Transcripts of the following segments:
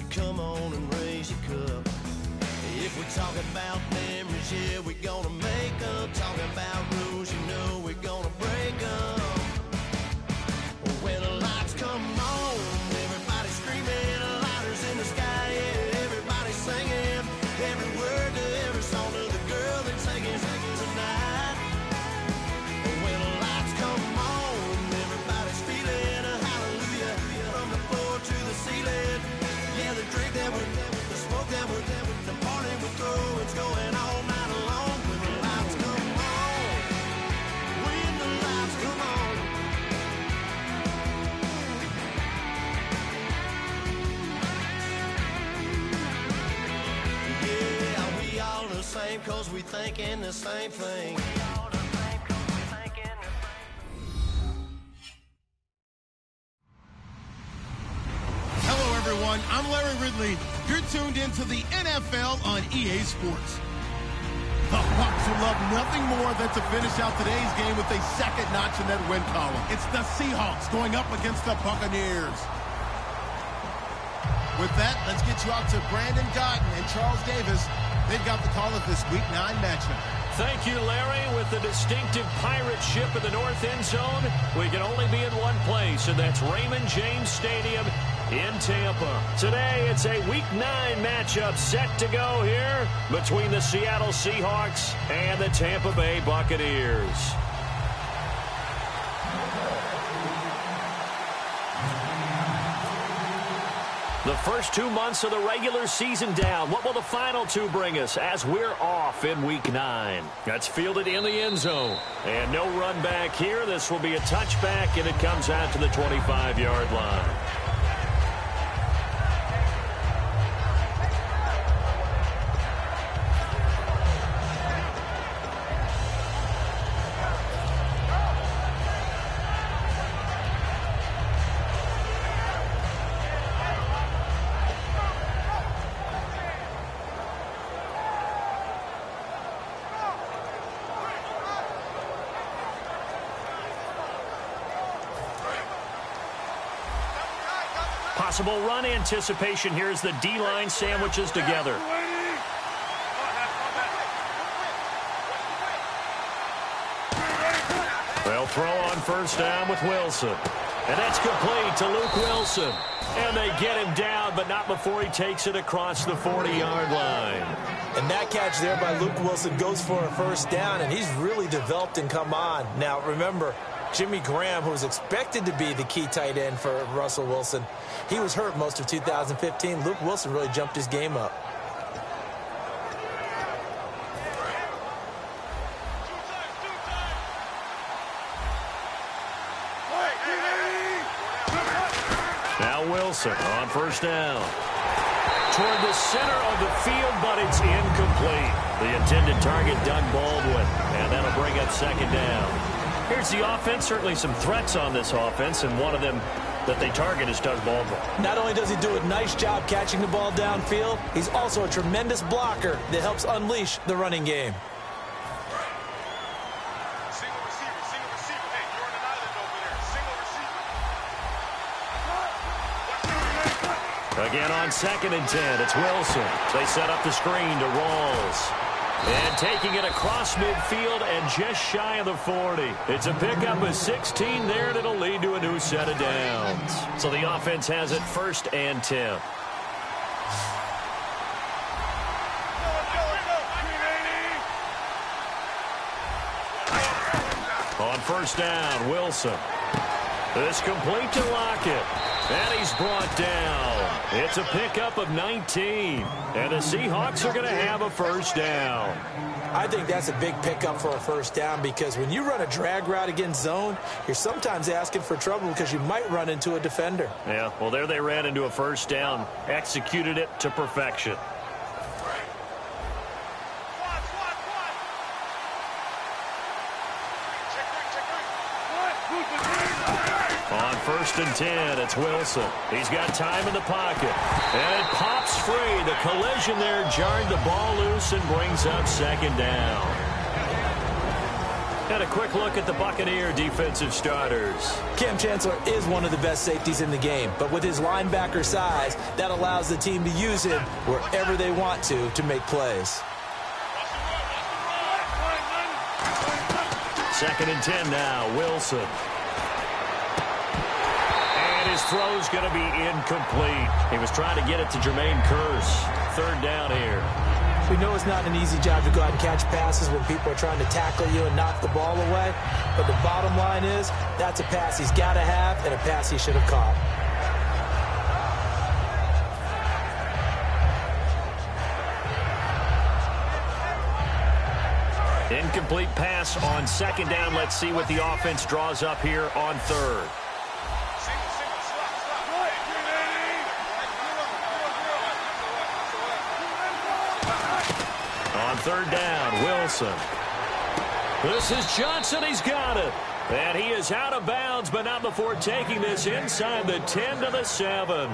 come on and raise your cup. If we're talking about memories, yeah, we're gonna make up. Talking about rules, you know we're gonna break up. When the lights come on, everybody's screaming, lighters in the sky, yeah, everybody's singing every word to every song to the girl that's singing tonight. When the lights come on, everybody's feeling a hallelujah from the floor to the ceiling. Yeah, the drink that we're, the smoke that we're, the party we throw, it's going all night long. When the lights come on, when the lights come on. Yeah, we all the same, cause we thinking the same thing. Hello, everyone. I'm Larry Ridley. You're tuned into the NFL on EA Sports. The Bucs would love nothing more than to finish out today's game with a second notch in that win column. It's the Seahawks going up against the Buccaneers. With that, let's get you out to Brandon Godden and Charles Davis. They've got the call of this Week 9 matchup. Thank you, Larry. With the distinctive pirate ship in the north end zone, we can only be in one place, and that's Raymond James Stadium in Tampa. Today, it's a Week 9 matchup set to go here between the Seattle Seahawks and the Tampa Bay Buccaneers. The first 2 months of the regular season down. What will the final two bring us as we're off in Week 9? That's fielded in the end zone. And no run back here. This will be a touchback, and it comes out to the 25-yard line. Possible run anticipation here as the D-line sandwiches together. They'll throw on first down with Wilson. And that's complete to Luke Wilson. And they get him down, but not before he takes it across the 40-yard line. And that catch there by Luke Wilson goes for a first down, and he's really developed and come on. Now, remember, Jimmy Graham, who was expected to be the key tight end for Russell Wilson, he was hurt most of 2015. Luke Wilson really jumped his game up. Now Wilson on first down. Toward the center of the field, but it's incomplete. The intended target, Doug Baldwin, and that'll bring up second down. Here's the offense. Certainly some threats on this offense, and one of them that they target is Doug Baldwin. Not only does he do a nice job catching the ball downfield, he's also a tremendous blocker that helps unleash the running game. Single receiver. Hey, you're on an island over there. Single receiver. Again on 2nd and 10, it's Wilson. They set up the screen to Rawls. And taking it across midfield and just shy of the 40. It's a pickup of 16 there, and it'll lead to a new set of downs. So the offense has it 1st and 10. On first down, Wilson. This complete to Lockett. And he's brought down. It's a pickup of 19. And the Seahawks are going to have a first down. I think that's a big pickup for a first down because when you run a drag route against zone, you're sometimes asking for trouble because you might run into a defender. Yeah, well, there they ran into a first down. Executed it to perfection. On 1st and 10, it's Wilson. He's got time in the pocket. And it pops free. The collision there jarred the ball loose and brings up second down. And a quick look at the Buccaneer defensive starters. Cam Chancellor is one of the best safeties in the game, but with his linebacker size, that allows the team to use him wherever they want to make plays. 2nd and 10 now, Wilson. And his throw's going to be incomplete. He was trying to get it to Jermaine Kearse. 3rd down here. We know it's not an easy job to go out and catch passes when people are trying to tackle you and knock the ball away. But the bottom line is, that's a pass he's got to have and a pass he should have caught. Incomplete pass on 2nd down. Let's see what the offense draws up here on 3rd. On 3rd down, Wilson. This is Johnson. He's got it. And he is out of bounds, but not before taking this inside the 10 to the 7.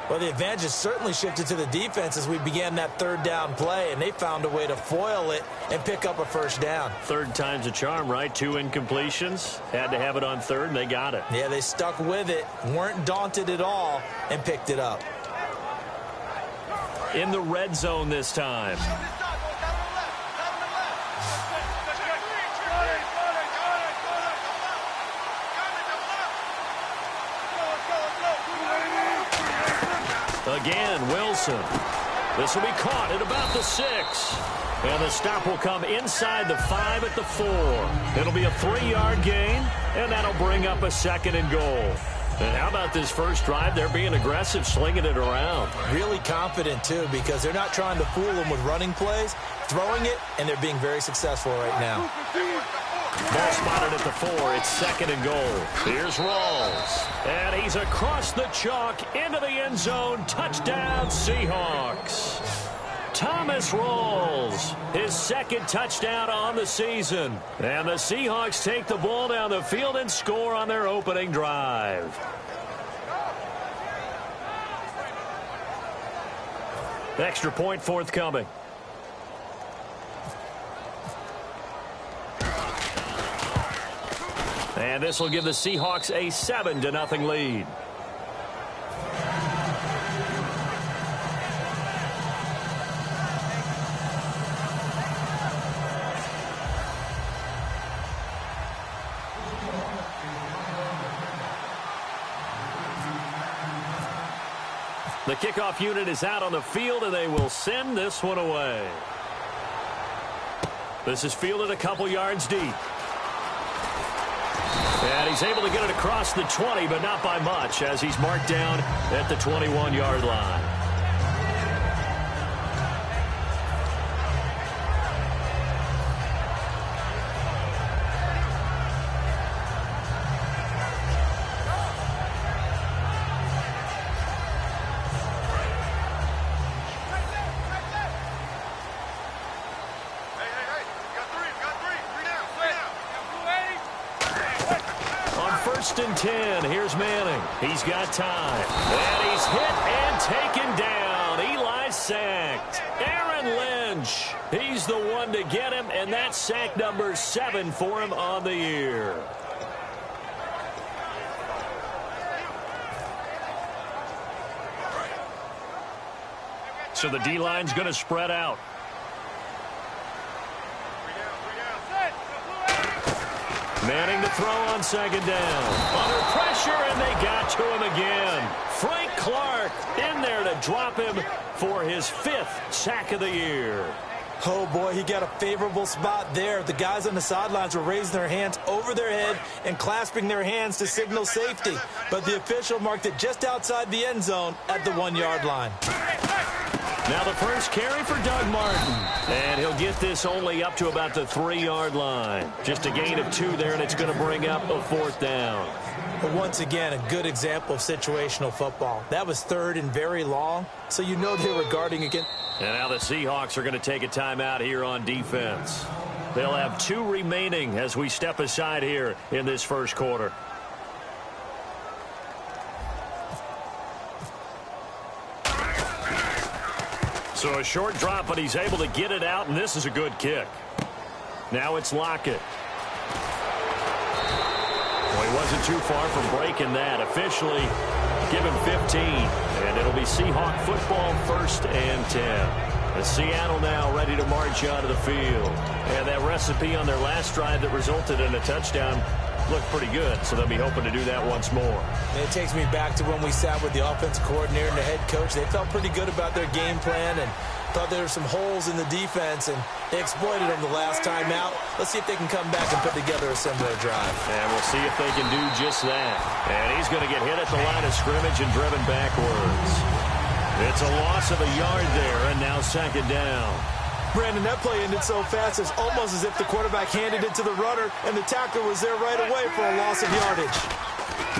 Well, the advantage has certainly shifted to the defense as we began that 3rd down play, and they found a way to foil it and pick up a 1st down. 3rd time's a charm, right? 2 incompletions. Had to have it on 3rd, and they got it. Yeah, they stuck with it, weren't daunted at all, and picked it up. In the red zone this time. Again, Wilson. This will be caught at about the 6. And the stop will come inside the 5 at the 4. It'll be a 3-yard gain, and that'll bring up a 2nd and goal. And how about this first drive? They're being aggressive, slinging it around. Really confident, too, because they're not trying to fool them with running plays, throwing it, and they're being very successful right now. Ball spotted at the 4. It's 2nd and goal. Here's Rawls. And he's across the chalk into the end zone. Touchdown, Seahawks. Thomas Rawls, his 2nd touchdown on the season. And the Seahawks take the ball down the field and score on their opening drive. Extra point forthcoming. And this will give the Seahawks a 7-0 lead. The kickoff unit is out on the field, and they will send this one away. This is fielded a couple yards deep. And he's able to get it across the 20, but not by much, as he's marked down at the 21-yard line. First and 10. Here's Manning. He's got time. And he's hit and taken down. Eli sacked. Aaron Lynch. He's the one to get him, and that's sack number 7 for him on the year. So the D-line's going to spread out. Manning to throw on 2nd down. Under pressure, and they got to him again. Frank Clark in there to drop him for his 5th sack of the year. Oh, boy, he got a favorable spot there. The guys on the sidelines were raising their hands over their head and clasping their hands to signal safety. But the official marked it just outside the end zone at the 1-yard line. Now the first carry for Doug Martin. And he'll get this only up to about the 3-yard line. Just a gain of 2 there, and it's going to bring up a 4th down. But once again, a good example of situational football. That was 3rd and very long, so you know they were guarding against. And now the Seahawks are going to take a timeout here on defense. They'll have 2 remaining as we step aside here in this first quarter. So a short drop, but he's able to get it out, and this is a good kick. Now it's Lockett. Wasn't too far from breaking that. Officially, give him 15. And it'll be Seahawk football, 1st and 10. Seattle now ready to march out of the field. And that recipe on their last drive that resulted in a touchdown looked pretty good, so they'll be hoping to do that once more. And it takes me back to when we sat with the offensive coordinator and the head coach. They felt pretty good about their game plan and thought there were some holes in the defense, and they exploited them the last time out. Let's see if they can come back and put together a similar drive. And we'll see if they can do just that. And he's going to get hit at the line of scrimmage and driven backwards. It's a loss of a yard there, and now 2nd down. Brandon, that play ended so fast, it's almost as if the quarterback handed it to the runner, and the tackler was there right away for a loss of yardage.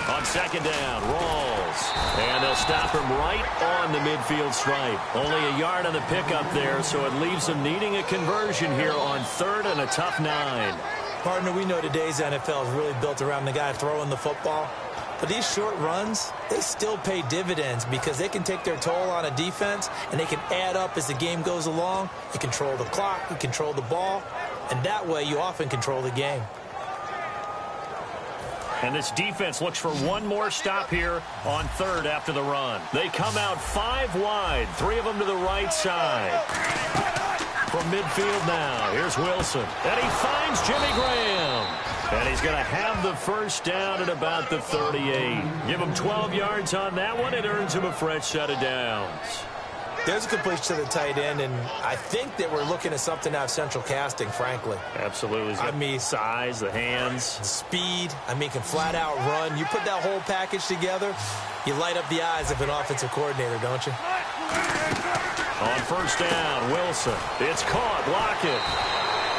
On 2nd down, Rawls. And they'll stop him right on the midfield stripe. Only a yard on the pickup there, so it leaves them needing a conversion here on 3rd and a tough 9. Partner, we know today's NFL is really built around the guy throwing the football. But these short runs, they still pay dividends because they can take their toll on a defense, and they can add up as the game goes along. You control the clock, you control the ball, and that way you often control the game. And this defense looks for one more stop here on 3rd after the run. They come out 5 wide, 3 of them to the right side. From midfield now, here's Wilson. And he finds Jimmy Graham. And he's going to have the 1st down at about the 38. Give him 12 yards on that one. It earns him a fresh set of downs. There's a completion to the tight end, and I think that we're looking at something out of central casting, frankly. Absolutely. I mean, size, the hands. Speed. I mean, can flat out run. You put that whole package together, you light up the eyes of an offensive coordinator, don't you? On 1st down, Wilson. It's caught. Block it.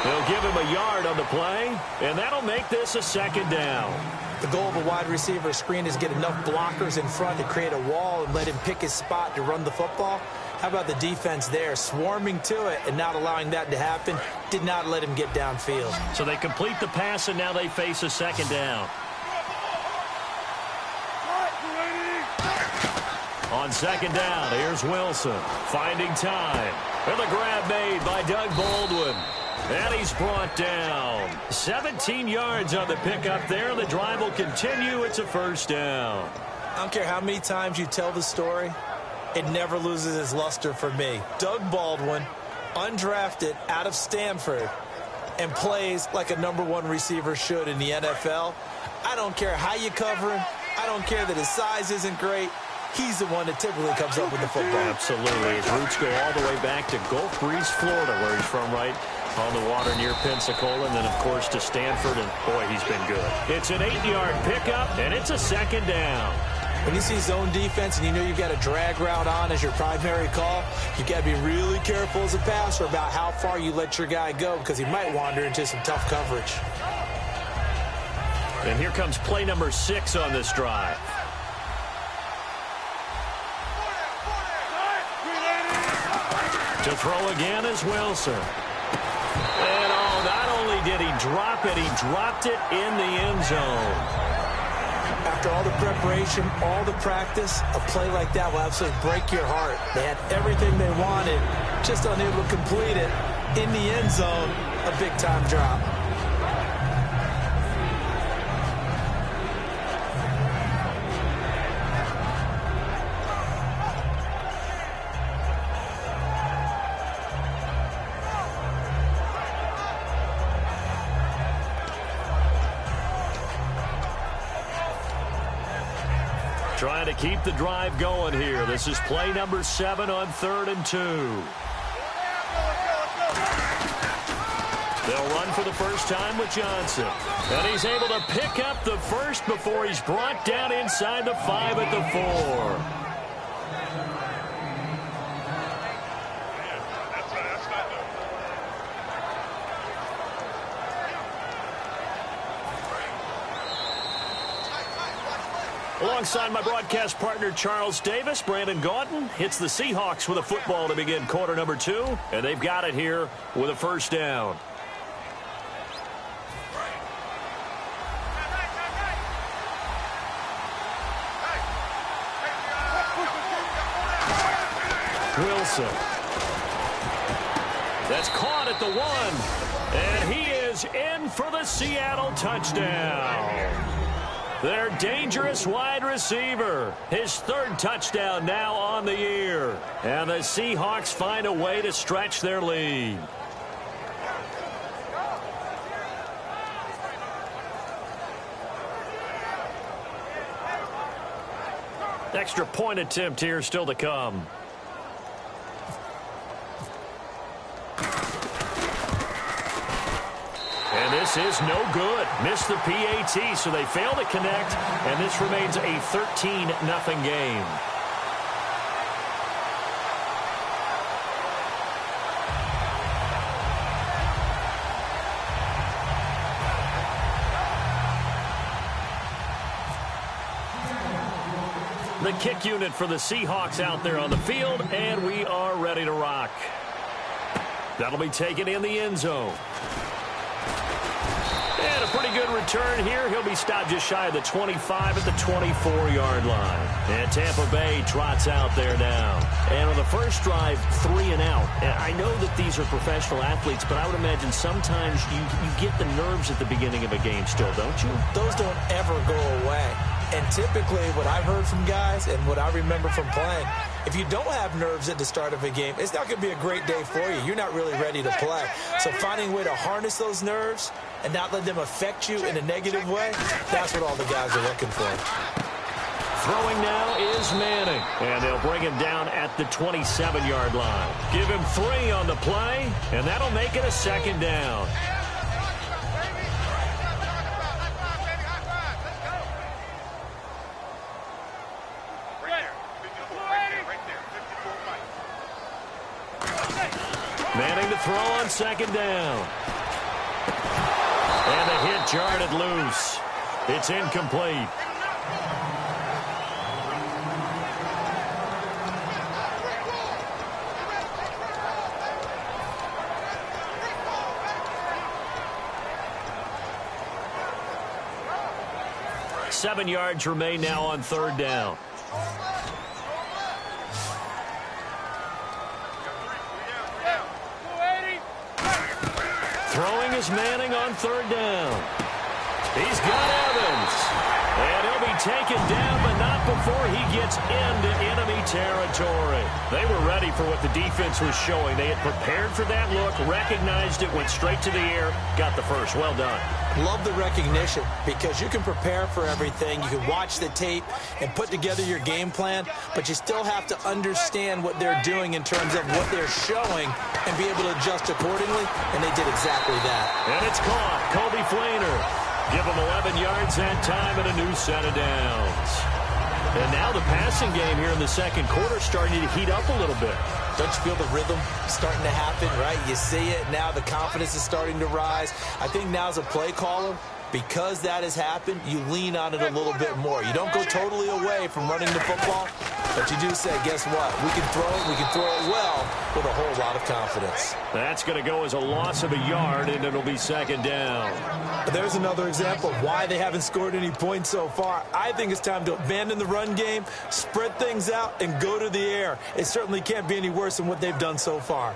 They'll give him a yard on the play, and that'll make this a 2nd down. The goal of a wide receiver screen is get enough blockers in front to create a wall and let him pick his spot to run the football. How about the defense there, swarming to it and not allowing that to happen? Did not let him get downfield. So they complete the pass, and now they face a 2nd down. On 2nd down, here's Wilson, finding time. And the grab made by Doug Baldwin. And he's brought down. 17 yards on the pickup there. The drive will continue. It's a 1st down. I don't care how many times you tell the story, it never loses its luster for me. Doug Baldwin, undrafted out of Stanford, and plays like a #1 receiver should in the NFL. I don't care how you cover him. I don't care that his size isn't great. He's the one that typically comes up with the football. Absolutely. His roots go all the way back to Gulf Breeze, Florida, where he's from, right on the water near Pensacola, and then, of course, to Stanford, and, boy, he's been good. It's an 8-yard pickup, and it's a 2nd down. When you see zone defense and you know you've got a drag route on as your primary call, you've got to be really careful as a passer about how far you let your guy go because he might wander into some tough coverage. And here comes play number 6 on this drive. To throw again is Wilson. And not only did he drop it, he dropped it in the end zone. After all the preparation, all the practice, a play like that will absolutely break your heart. They had everything they wanted, just unable to complete it. In the end zone, a big-time drop. Trying to keep the drive going here. This is play number 7 on 3rd and 2. They'll run for the first time with Johnson. And he's able to pick up the first before he's brought down inside the 5 at the 4. Alongside my broadcast partner, Charles Davis, Brandon Gaunton hits the Seahawks with a football to begin quarter number 2, and they've got it here with a 1st down. Wilson. That's caught at the 1, and he is in for the Seattle touchdown. Their dangerous wide receiver. His third touchdown now on the year. And the Seahawks find a way to stretch their lead. Extra point attempt here still to come. And this is no good. Missed the PAT, so they fail to connect, and this remains a 13-0 game. The kick unit for the Seahawks out there on the field, and we are ready to rock. That'll be taken in the end zone. And a pretty good return here. He'll be stopped just shy of the 25 at the 24-yard line. And Tampa Bay trots out there now. And on the first drive, 3 and out. And I know that these are professional athletes, but I would imagine sometimes you get the nerves at the beginning of a game still, don't you? Those don't ever go away. And typically what I've heard from guys and what I remember from playing, if you don't have nerves at the start of a game, it's not going to be a great day for you. You're not really ready to play. So finding a way to harness those nerves and not let them affect you in a negative way, that's what all the guys are looking for. Throwing now is Manning. And they'll bring him down at the 27-yard line. Give him 3 on the play, and that'll make it a second down. Manning to throw on second down. And the hit jarred it loose. It's incomplete. Seven yards remain now on third down. Throwing is Manning on third down. He's got Evans. And he'll be taken down, but not before he gets into enemy territory. They were ready for what the defense was showing. They had prepared for that look, recognized it, went straight to the air, got the first. Well done. Love the recognition because you can prepare for everything. You can watch the tape and put together your game plan, but you still have to understand what they're doing in terms of what they're showing and be able to adjust accordingly, and they did exactly that. And it's caught. Kobe Fleener. Give him 11 yards that time and a new set of downs. And now the passing game here in the second quarter starting to heat up a little bit. Don't you feel the rhythm starting to happen, right? You see it now. The confidence is starting to rise. I think now as a play caller, because that has happened, you lean on it a little bit more. You don't go totally away from running the football, but you do say, guess what? We can throw it well with a whole lot of confidence. That's going to go as a loss of a yard, and it'll be second down. There's another example of why they haven't scored any points so far. I think it's time to abandon the run game, spread things out, and go to the air. It certainly can't be any worse than what they've done so far.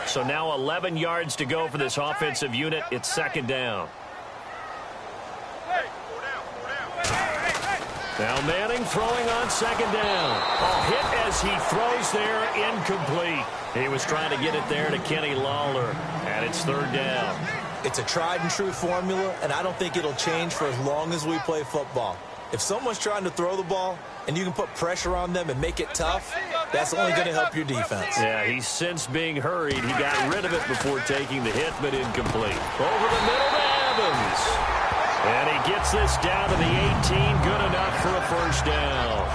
So now 11 yards to go for this offensive unit. It's second down. Now Manning throwing on second down. A hit as he throws there, incomplete. He was trying to get it there to Kenny Lawler, and it's third down. It's a tried and true formula, and I don't think it'll change for as long as we play football. If someone's trying to throw the ball and you can put pressure on them and make it tough, that's only going to help your defense. Yeah, he's since being hurried. He got rid of it before taking the hit, but incomplete. Over the middle to Evans. And he gets this down to the 18. Good enough for a first down.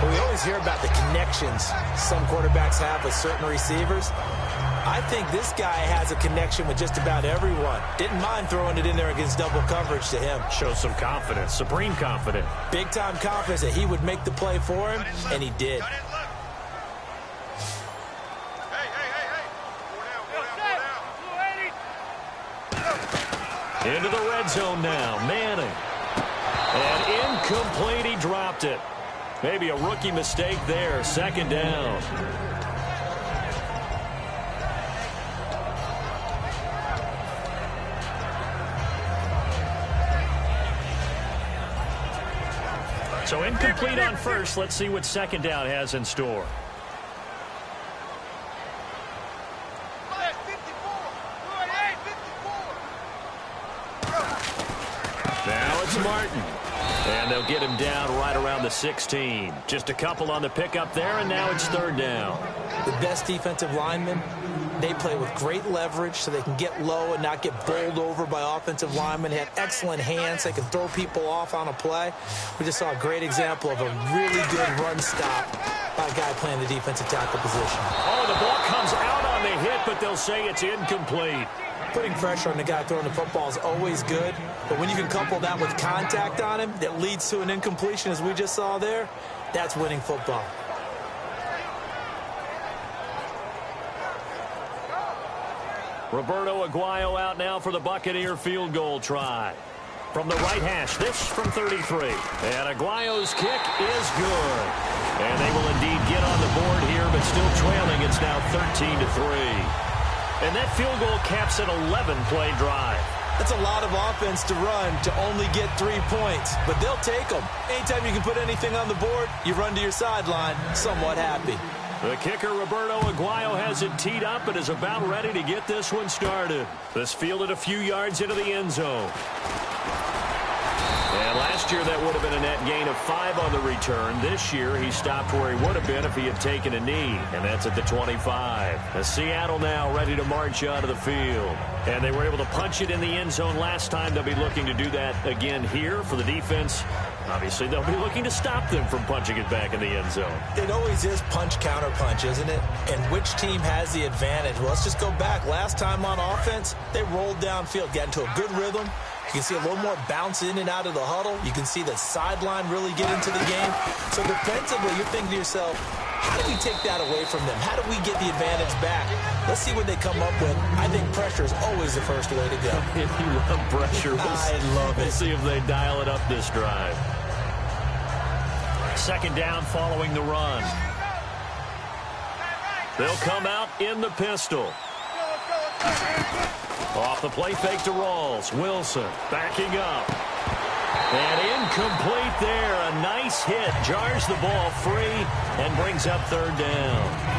Well, we always hear about the connections some quarterbacks have with certain receivers. I think this guy has a connection with just about everyone. Didn't mind throwing it in there against double coverage to him. Shows some confidence, supreme confidence. Big-time confidence that he would make the play for him, and he did. Into the red zone now, Manning. And incomplete, he dropped it. Maybe a rookie mistake there, second down. So incomplete on first. Let's see what second down has in store. Now it's Martin. And they'll get him down right around the 16. Just a couple on the pickup there, and now it's third down. The best defensive linemen, they play with great leverage so they can get low and not get bowled over by offensive linemen. They have excellent hands. They can throw people off on a play. We just saw a great example of a really good run stop by a guy playing the defensive tackle position. Oh, the ball comes out on the hit, but they'll say it's incomplete. Putting pressure on the guy throwing the football is always good, but when you can couple that with contact on him that leads to an incompletion, as we just saw there, that's winning football. Roberto Aguayo out now for the Buccaneer field goal try. From the right hash, this from 33. And Aguayo's kick is good. And they will indeed get on the board here, but still trailing. It's now 13-3. And that field goal caps an 11-play drive. That's a lot of offense to run to only get 3 points, but they'll take them. Anytime you can put anything on the board, you run to your sideline somewhat happy. The kicker, Roberto Aguayo, has it teed up and is about ready to get this one started. This fielded a few yards into the end zone. And last year that would have been a net gain of 5 on the return. This year he stopped where he would have been if he had taken a knee, and that's at the 25. As Seattle now ready to march out of the field. And they were able to punch it in the end zone last time. They'll be looking to do that again here for the defense. Obviously, they'll be looking to stop them from punching it back in the end zone. It always is punch-counter-punch, isn't it? And which team has the advantage? Well, let's just go back. Last time on offense, they rolled downfield, got into a good rhythm. You can see a little more bounce in and out of the huddle. You can see the sideline really get into the game. So defensively, you're thinking to yourself, how do we take that away from them? How do we get the advantage back? Let's see what they come up with. I think pressure is always the first way to go. If you love pressure, I love it. We'll see if they dial it up this drive. Second down following the run. They'll come out in the pistol. Off the play fake to Rawls. Wilson backing up. And incomplete there. A nice hit. Jars the ball free and brings up third down.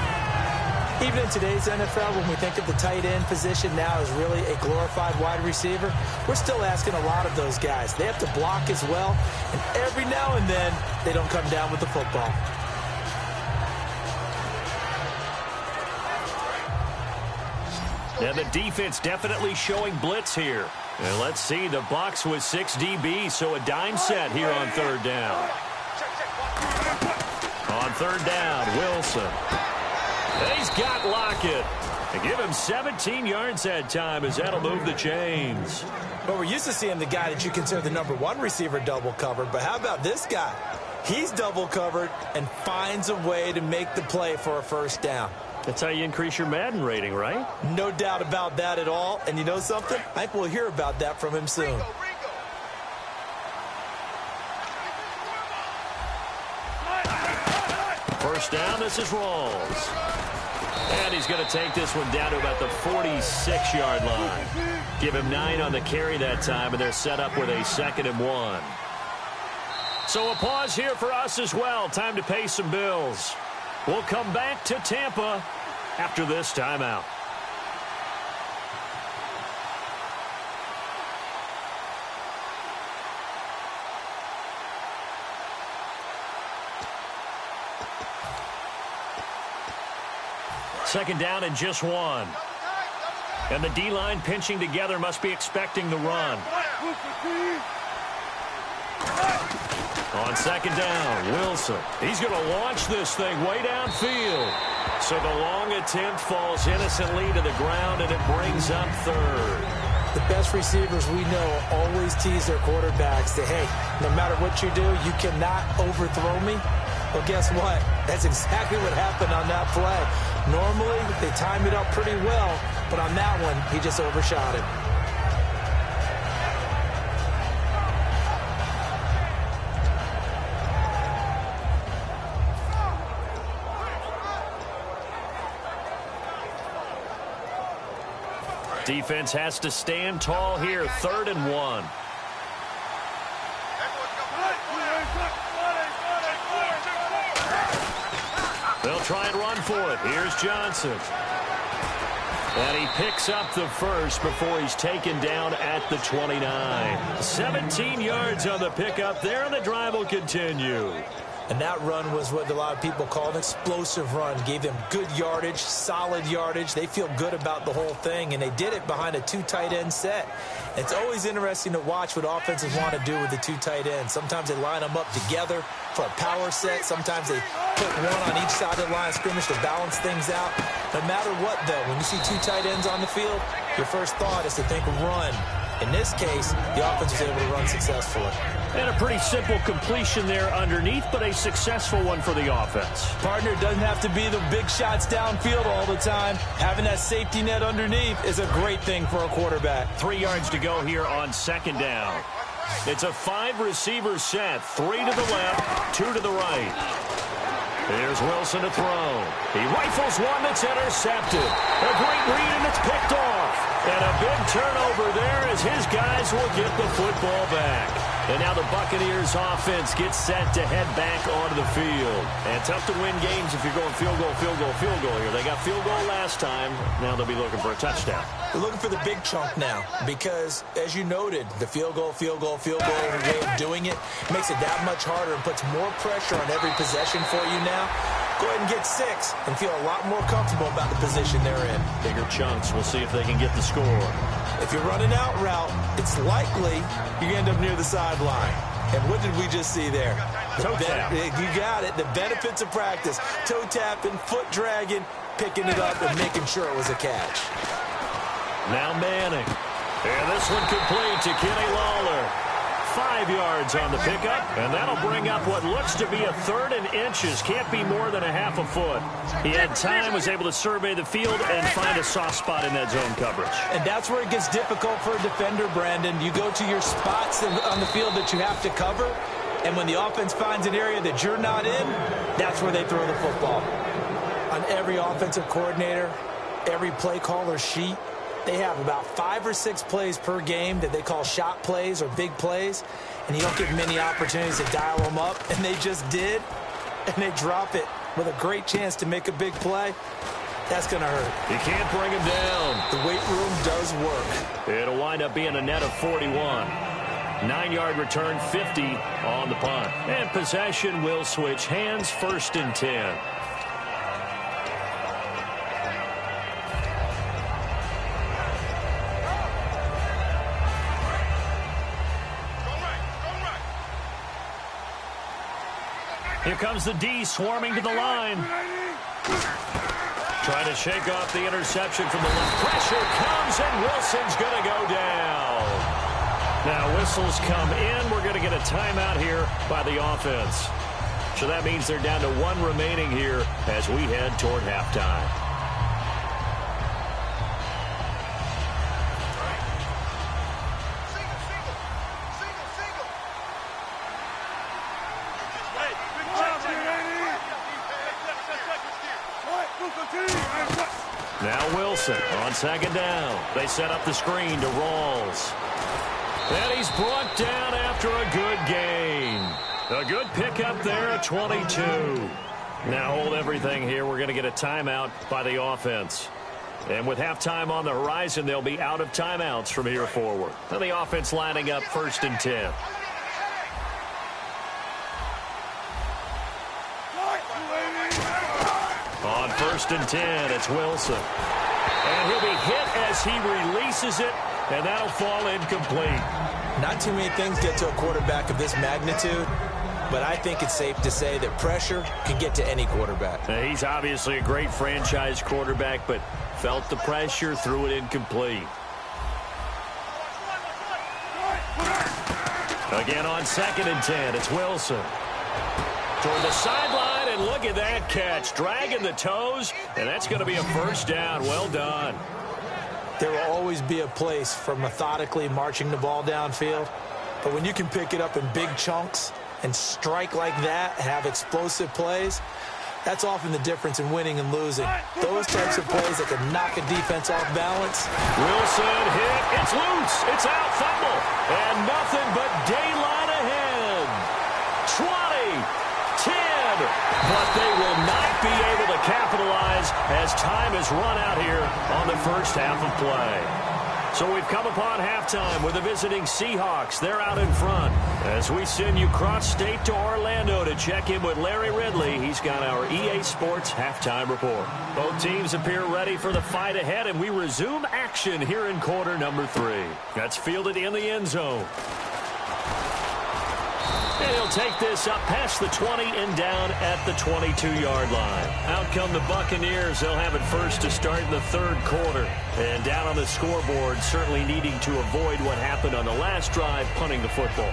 Even in today's NFL, when we think of the tight end position now as really a glorified wide receiver, we're still asking a lot of those guys. They have to block as well, and every now and then they don't come down with the football. And the defense definitely showing blitz here. And let's see, the Bucs with 6 DBs, so a dime set here on third down. On third down, Wilson. And he's got Lockett. And give him 17 yards that time as that'll move the chains. Well, we're used to seeing the guy that you consider the #1 receiver double covered, but how about this guy? He's double covered and finds a way to make the play for a first down. That's how you increase your Madden rating, right? No doubt about that at all. And you know something? I think we'll hear about that from him soon. First down, this is Rawls. And he's going to take this one down to about the 46-yard line. Give him 9 on the carry that time, and they're set up with a 2nd and 1. So a pause here for us as well. Time to pay some bills. We'll come back to Tampa after this timeout. Second down and just 1. And the D-line pinching together, must be expecting the run. On second down, Wilson. He's going to launch this thing way downfield. So the long attempt falls innocently to the ground, and it brings up third. The best receivers we know always tease their quarterbacks that, hey, no matter what you do, you cannot overthrow me. Well, guess what? That's exactly what happened on that play. Normally, they time it up pretty well, but on that one, he just overshot it. Defense has to stand tall here. 3rd and 1. try and run for it. Here's Johnson. And he picks up the first before he's taken down at the 29. 17 yards on the pickup there, and the drive will continue. And that run was what a lot of people call an explosive run. Gave them good yardage, solid yardage. They feel good about the whole thing, and they did it behind a 2 tight end set. It's always interesting to watch what offenses want to do with the 2 tight ends. Sometimes they line them up together for a power set. Sometimes they put one on each side of the line of scrimmage to balance things out. No matter what, though, when you see 2 tight ends on the field, your first thought is to think run. In this case, the offense was able to run successfully. And a pretty simple completion there underneath, but a successful one for the offense. Partner, it doesn't have to be the big shots downfield all the time. Having that safety net underneath is a great thing for a quarterback. 3 yards to go here on second down. It's a 5-receiver set. 3 to the left, 2 to the right. Here's Wilson to throw. He rifles one that's intercepted. A great read, and it's picked off. And a big turnover there as his guys will get the football back. And now the Buccaneers offense gets set to head back onto the field. And tough to win games if you're going field goal, field goal, field goal here. They got field goal last time. Now they'll be looking for a touchdown. They're looking for the big chunk now because, as you noted, the field goal, field goal, field goal way of doing it makes it that much harder and puts more pressure on every possession for you now. Go ahead and get 6 and feel a lot more comfortable about the position they're in. Bigger chunks. We'll see if they can get the score. If you're running out route, it's likely you end up near the sideline. And what did we just see there? Toe tap. You got it. The benefits of practice. Toe tapping, foot dragging, picking it up, and making sure it was a catch. Now Manning. And this one complete to Kenny Lawler. 5 yards on the pickup, and that'll bring up what looks to be a 3rd and inches. Can't be more than a half a foot. He had time, was able to survey the field and find a soft spot in that zone coverage. And that's where it gets difficult for a defender, Brandon. You go to your spots on the field that you have to cover, and when the offense finds an area that you're not in, that's where they throw the football. On every offensive coordinator, every play caller sheet, they have about 5 or 6 plays per game that they call shot plays or big plays, and you don't get many opportunities to dial them up, and they just did, and they drop it with a great chance to make a big play. That's going to hurt. You can't bring him down. The weight room does work. It'll wind up being a net of 41. 9-yard return, 50 on the punt. And possession will switch hands, 1st and 10. Here comes the D swarming to the line. Trying to shake off the interception from the left. Pressure comes, and Wilson's going to go down. Now whistles come in. We're going to get a timeout here by the offense. So that means they're down to 1 remaining here as we head toward halftime. Now Wilson on second down. They set up the screen to Rawls. And he's brought down after a good gain. A good pickup there at 22. Now hold everything here. We're going to get a timeout by the offense. And with halftime on the horizon, they'll be out of timeouts from here forward. And the offense lining up 1st and 10. On 1st and 10, it's Wilson. And he'll be hit as he releases it, and that'll fall incomplete. Not too many things get to a quarterback of this magnitude, but I think it's safe to say that pressure can get to any quarterback. He's obviously a great franchise quarterback, but felt the pressure, threw it incomplete. Again on 2nd and 10, it's Wilson. Toward the sideline, and look at that catch. Dragging the toes, and that's going to be a 1st down. Well done. There will always be a place for methodically marching the ball downfield, but when you can pick it up in big chunks and strike like that, have explosive plays, that's often the difference in winning and losing. Those types of plays that can knock a defense off balance. Wilson hit. It's loose. It's out. Fumble. And nothing but daylight ahead. 20, 10. But they will not be able to as time has run out here on the first half of play. So we've come upon halftime with the visiting Seahawks. They're out in front as we send you cross-state to Orlando to check in with Larry Ridley. He's got our EA Sports halftime report. Both teams appear ready for the fight ahead, and we resume action here in quarter number 3. That's fielded in the end zone. And he'll take this up past the 20 and down at the 22-yard line. Out come the Buccaneers. They'll have it first to start in the third quarter. And down on the scoreboard, certainly needing to avoid what happened on the last drive, punting the football.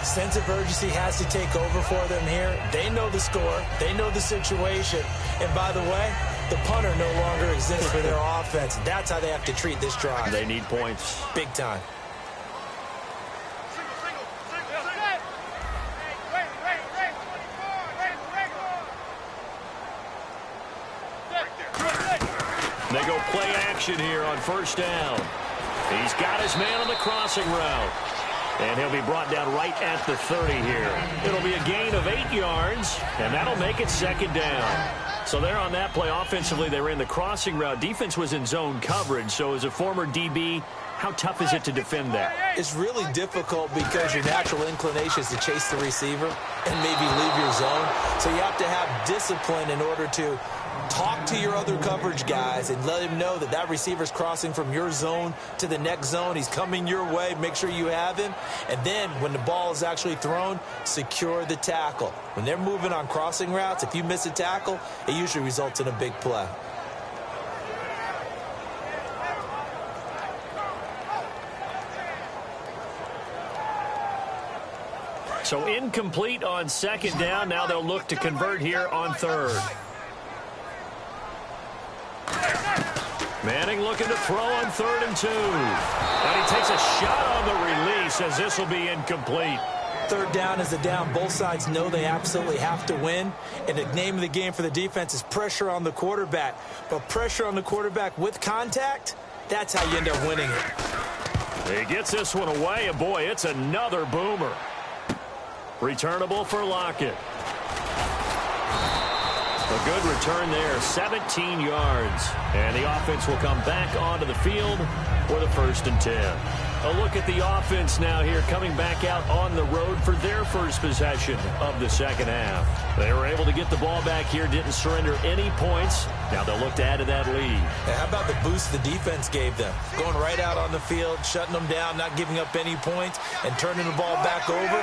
Sense of urgency has to take over for them here. They know the score. They know the situation. And by the way, the punter no longer exists for their offense. That's how they have to treat this drive. They need points. Big time. They go play action here on first down. He's got his man on the crossing route. And he'll be brought down right at the 30 here. It'll be a gain of 8 yards, and that'll make it second down. So there on that play, offensively, they ran the crossing route. Defense was in zone coverage, so as a former DB, how tough is it to defend that? It's really difficult because your natural inclination is to chase the receiver and maybe leave your zone. So you have to have discipline in order to talk to your other coverage guys and let him know that that receiver's crossing from your zone to the next zone. He's coming your way. Make sure you have him. And then when the ball is actually thrown, secure the tackle. When they're moving on crossing routes, if you miss a tackle, it usually results in a big play. So incomplete on second down. Now they'll look to convert here on third. Manning looking to throw on 3rd and 2. And he takes a shot on the release as this will be incomplete. Third down is a down. Both sides know they absolutely have to win. And the name of the game for the defense is pressure on the quarterback. But pressure on the quarterback with contact, that's how you end up winning it. He gets this one away, and boy, it's another boomer. Returnable for Lockett. A good return there, 17 yards. And the offense will come back onto the field for the 1st and 10. A look at the offense now here, coming back out on the road for their first possession of the second half. They were able to get the ball back here, didn't surrender any points. Now they'll look to add to that lead. How about the boost the defense gave them? Going right out on the field, shutting them down, not giving up any points, and turning the ball back over.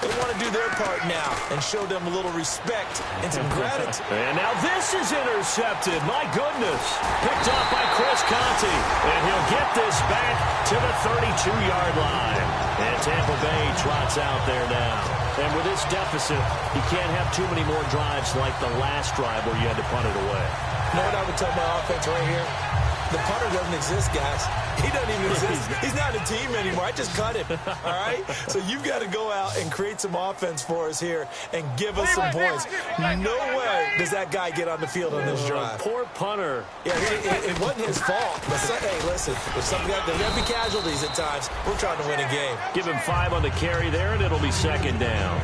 They want to do their part now and show them a little respect and some gratitude. And now this is intercepted. My goodness. Picked off by Chris Conte. And he'll get this back to the 32-yard line. And Tampa Bay trots out there now. And with this deficit, you can't have too many more drives like the last drive where you had to punt it away. You know what I would tell my offense right here? The punter doesn't exist, guys. He doesn't even exist. He's not a team anymore. I just cut him, all right? So you've got to go out and create some offense for us here and give us some points. No way does that guy get on the field on this drive. Poor punter. Yeah, it wasn't his fault. But hey, listen, there's got to be casualties at times. We're trying to win a game. Give him 5 on the carry there, and it'll be second down.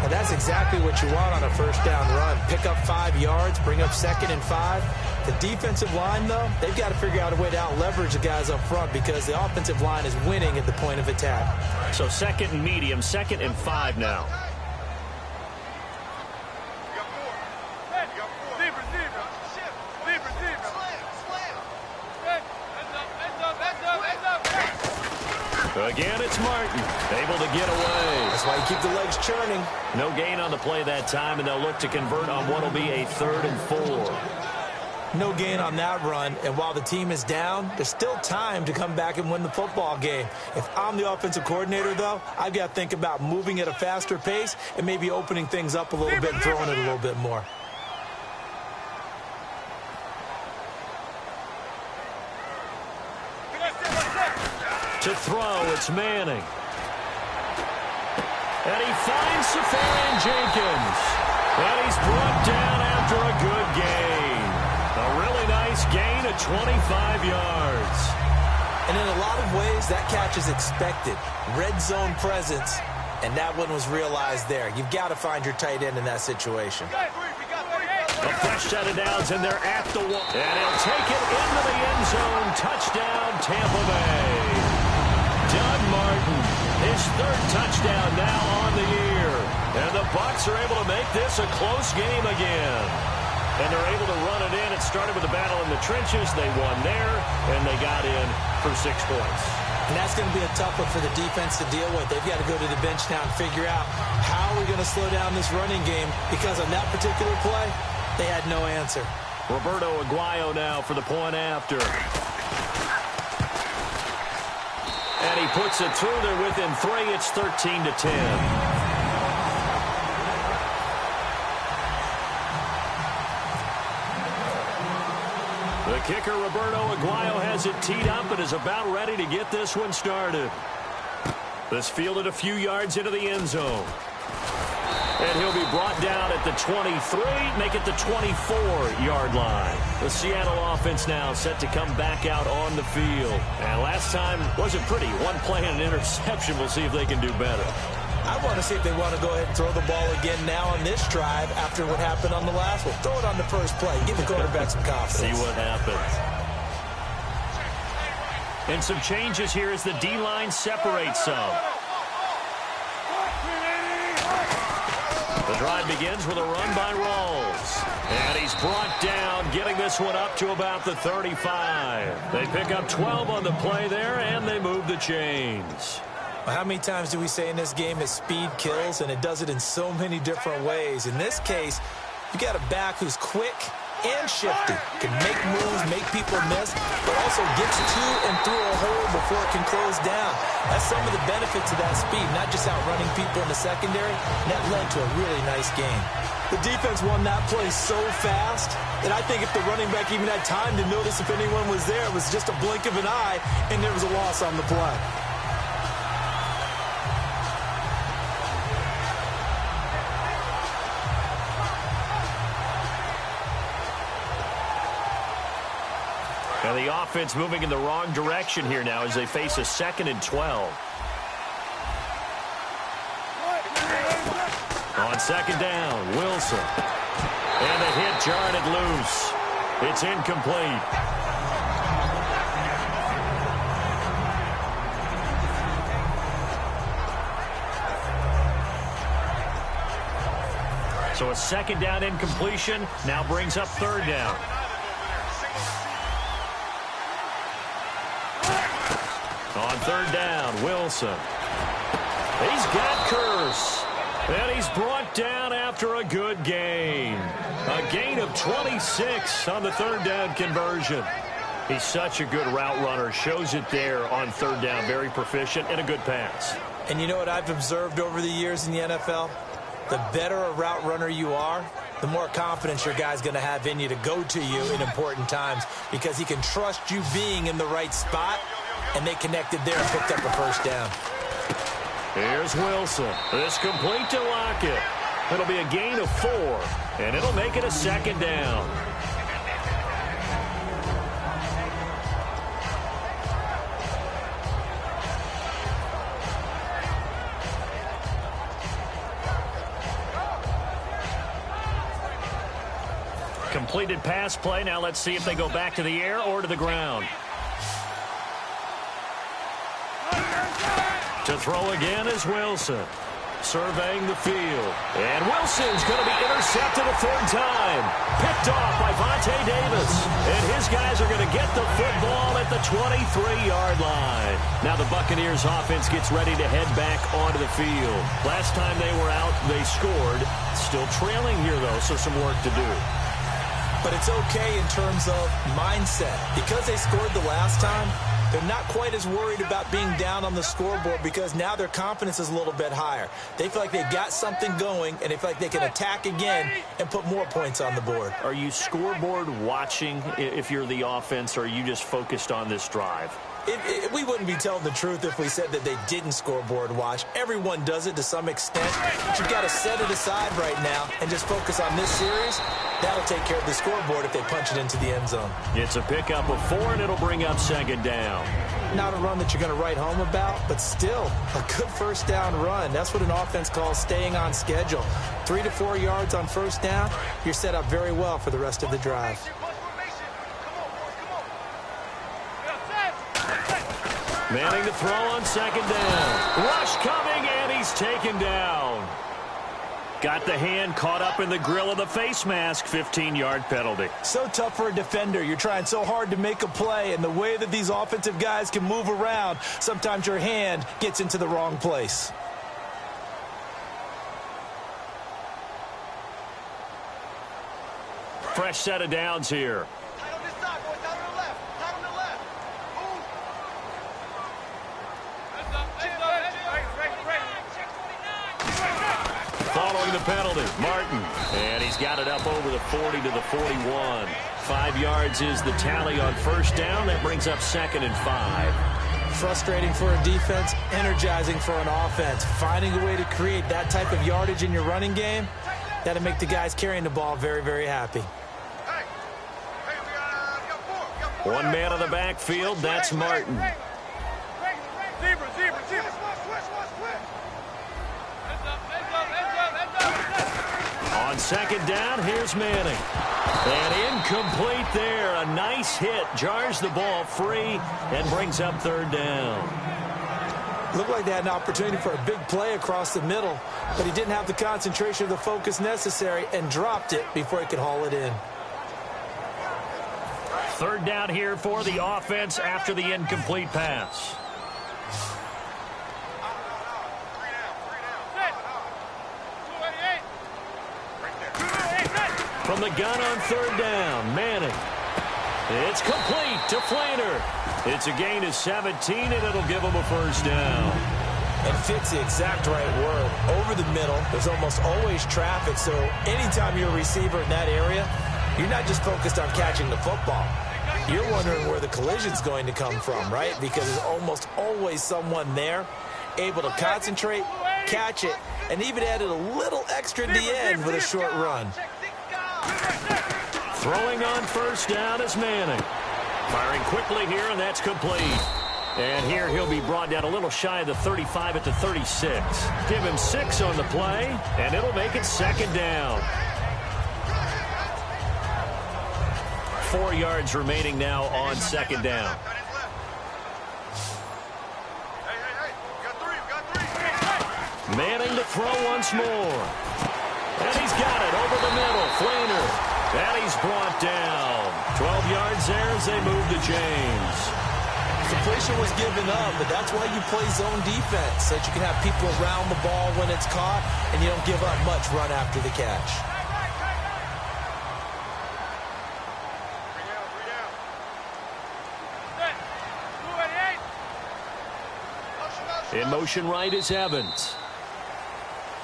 And that's exactly what you want on a first down run. Pick up 5 yards, bring up 2nd and 5. The defensive line, though, they've got to figure out a way to out-leverage the guys up front because the offensive line is winning at the point of attack. So 2nd and medium, 2nd and 5 now. Again, it's Martin, able to get away. That's why you keep the legs churning. No gain on the play that time, and they'll look to convert on what will be a 3rd and 4. No gain on that run, and while the team is down, there's still time to come back and win the football game. If I'm the offensive coordinator, though, I've got to think about moving at a faster pace and maybe opening things up a little bit and throwing it a little bit more. To throw, it's Manning. And he finds Safarian Jenkins. And he's brought down after a good gain. A really nice gain of 25 yards. And in a lot of ways, that catch is expected. Red zone presence, and that one was realized there. You've got to find your tight end in that situation. A fresh set of downs, and they're at the wall. And he'll take it into the end zone. Touchdown, Tampa Bay. Doug Martin, his third touchdown now on the year. And the Bucs are able to make this a close game again. And they're able to run it in. It started with a battle in the trenches. They won there, and they got in for 6 points. And that's going to be a tough one for the defense to deal with. They've got to go to the bench now and figure out how are we going to slow down this running game, because on that particular play, they had no answer. Roberto Aguayo now for the point after. And he puts it through. They're within 3. It's 13-10. The kicker, Roberto Aguayo, has it teed up and is about ready to get this one started. This fielded a few yards into the end zone. And he'll be brought down at the 23, make it the 24-yard line. The Seattle offense now set to come back out on the field. And last time wasn't pretty. One play and an interception. We'll see if they can do better. I want to see if they want to go ahead and throw the ball again now on this drive after what happened on the last one. Throw it on the first play. Give the quarterback some confidence. See what happens. And some changes here as the D-line separates some. The drive begins with a run by Rawls. And he's brought down, getting this one up to about the 35. They pick up 12 on the play there, and they move the chains. How many times do we say in this game that speed kills, and it does it in so many different ways? In this case, you got a back who's quick and shifty, can make moves, make people miss, but also gets to and through a hole before it can close down. That's some of the benefits of that speed, not just outrunning people in the secondary. That led to a really nice game. The defense won that play so fast that I think if the running back even had time to notice if anyone was there, it was just a blink of an eye, and there was a loss on the play. And the offense moving in the wrong direction here now as they face a 2nd and 12. On 2nd down, Wilson. And the hit jarred it loose. It's incomplete. So a 2nd down incompletion now brings up 3rd down. On 3rd down, Wilson. He's got Curse. And he's brought down after a good gain. A gain of 26 on the 3rd down conversion. He's such a good route runner. Shows it there on 3rd down. Very proficient and a good pass. And you know what I've observed over the years in the NFL? The better a route runner you are, the more confidence your guy's going to have in you to go to you in important times, because he can trust you being in the right spot. And they connected there and picked up a 1st down. Here's Wilson. This complete to Lockett. It'll be a gain of 4, and it'll make it a 2nd down. Completed pass play. Now let's see if they go back to the air or to the ground. To throw again is Wilson. Surveying the field. And Wilson's going to be intercepted a 3rd time. Picked off by Vontae Davis. And his guys are going to get the football at the 23-yard line. Now the Buccaneers offense gets ready to head back onto the field. Last time they were out, they scored. Still trailing here, though, so some work to do. But it's okay in terms of mindset. Because they scored the last time, they're not quite as worried about being down on the scoreboard, because now their confidence is a little bit higher. They feel like they've got something going, and they feel like they can attack again and put more points on the board. Are you scoreboard watching if you're the offense, or are you just focused on this drive? We wouldn't be telling the truth if we said that they didn't scoreboard watch. Everyone does it to some extent. But you've got to set it aside right now and just focus on this series. That'll take care of the scoreboard if they punch it into the end zone. It's a pickup of 4, and it'll bring up 2nd down. Not a run that you're going to write home about, but still a good first down run. That's what an offense calls staying on schedule. 3 to 4 yards on first down, you're set up very well for the rest of the drive. Manning to throw on second down. Rush coming, and he's taken down. Got the hand caught up in the grill of the face mask. 15-yard penalty. So tough for a defender. You're trying so hard to make a play, and the way that these offensive guys can move around, sometimes your hand gets into the wrong place. Fresh set of downs here. Tight on this side, boys. Tight on the left. Tight on the left. Move. Following the penalty, Martin. And he's got it up over the 40 to the 41. 5 yards is the tally on first down. That brings up 2nd and 5. Frustrating for a defense, energizing for an offense. Finding a way to create that type of yardage in your running game, that'll make the guys carrying the ball very, very happy. One man on the backfield, that's Martin. On second down, here's Manning. And incomplete there. A nice hit. Jars the ball free and brings up 3rd down. Looked like they had an opportunity for a big play across the middle, but he didn't have the concentration or the focus necessary and dropped it before he could haul it in. 3rd down here for the offense after the incomplete pass. From the gun on 3rd down, Manning. It's complete to Flainer. It's a gain of 17, and it'll give him a first down. And fits the exact right word. Over the middle, there's almost always traffic, so anytime you're a receiver in that area, you're not just focused on catching the football. You're wondering where the collision's going to come from, right? Because there's almost always someone there able to concentrate, catch it, and even added a little extra at the end with a short run. Throwing on first down is Manning. Firing quickly here, and that's complete. And here he'll be brought down a little shy of the 35 at the 36. Give him 6 on the play, and it'll make it 2nd down. 4 yards remaining now on 2nd down. Manning to throw once more. And he's got it over the middle. Flainer. And he's brought down. 12 yards there as they move the chains. Completion was given up, but that's why you play zone defense, so that you can have people around the ball when it's caught, and you don't give up much run after the catch. In motion right is Evans.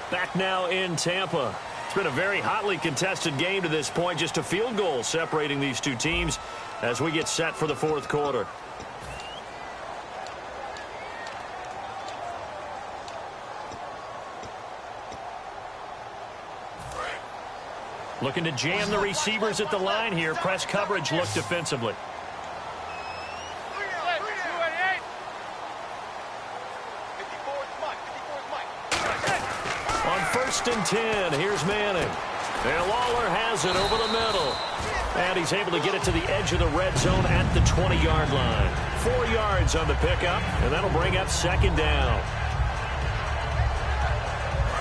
Back now in Tampa. It's been a very hotly contested game to this point. Just a field goal separating these two teams as we get set for the 4th quarter. Looking to jam the receivers at the line here. Press coverage look defensively. On 1st and 10, here's Manning. And Lawler has it over the middle. And he's able to get it to the edge of the red zone at the 20-yard line. 4 yards on the pickup, and that'll bring up 2nd down.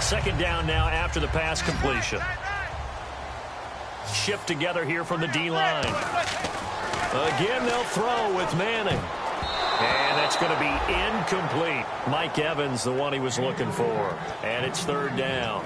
2nd down now after the pass completion. Shift together here from the D-line. Again, they'll throw with Manning. And that's going to be incomplete. Mike Evans, the one he was looking for. And it's 3rd down.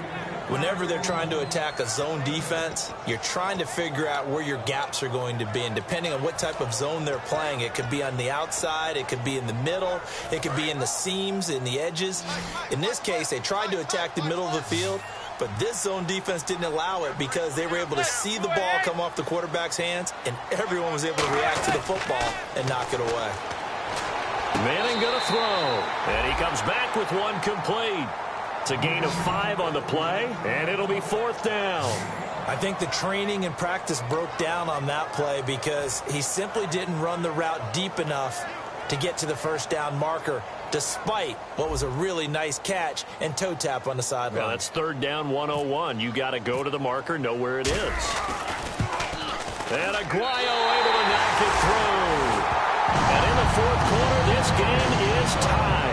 Whenever they're trying to attack a zone defense, you're trying to figure out where your gaps are going to be. And depending on what type of zone they're playing, it could be on the outside, it could be in the middle, it could be in the seams, in the edges. In this case, they tried to attack the middle of the field, but this zone defense didn't allow it because they were able to see the ball come off the quarterback's hands, and everyone was able to react to the football and knock it away. Manning going to throw, and he comes back with one complete. It's a gain of 5 on the play, and it'll be 4th down. I think the training and practice broke down on that play because he simply didn't run the route deep enough to get to the first down marker, despite what was a really nice catch and toe tap on the sideline. Yeah, that's third down 101. You got to go to the marker, know where it is. And Aguayo able to knock it through. And in the fourth quarter, this game is tied.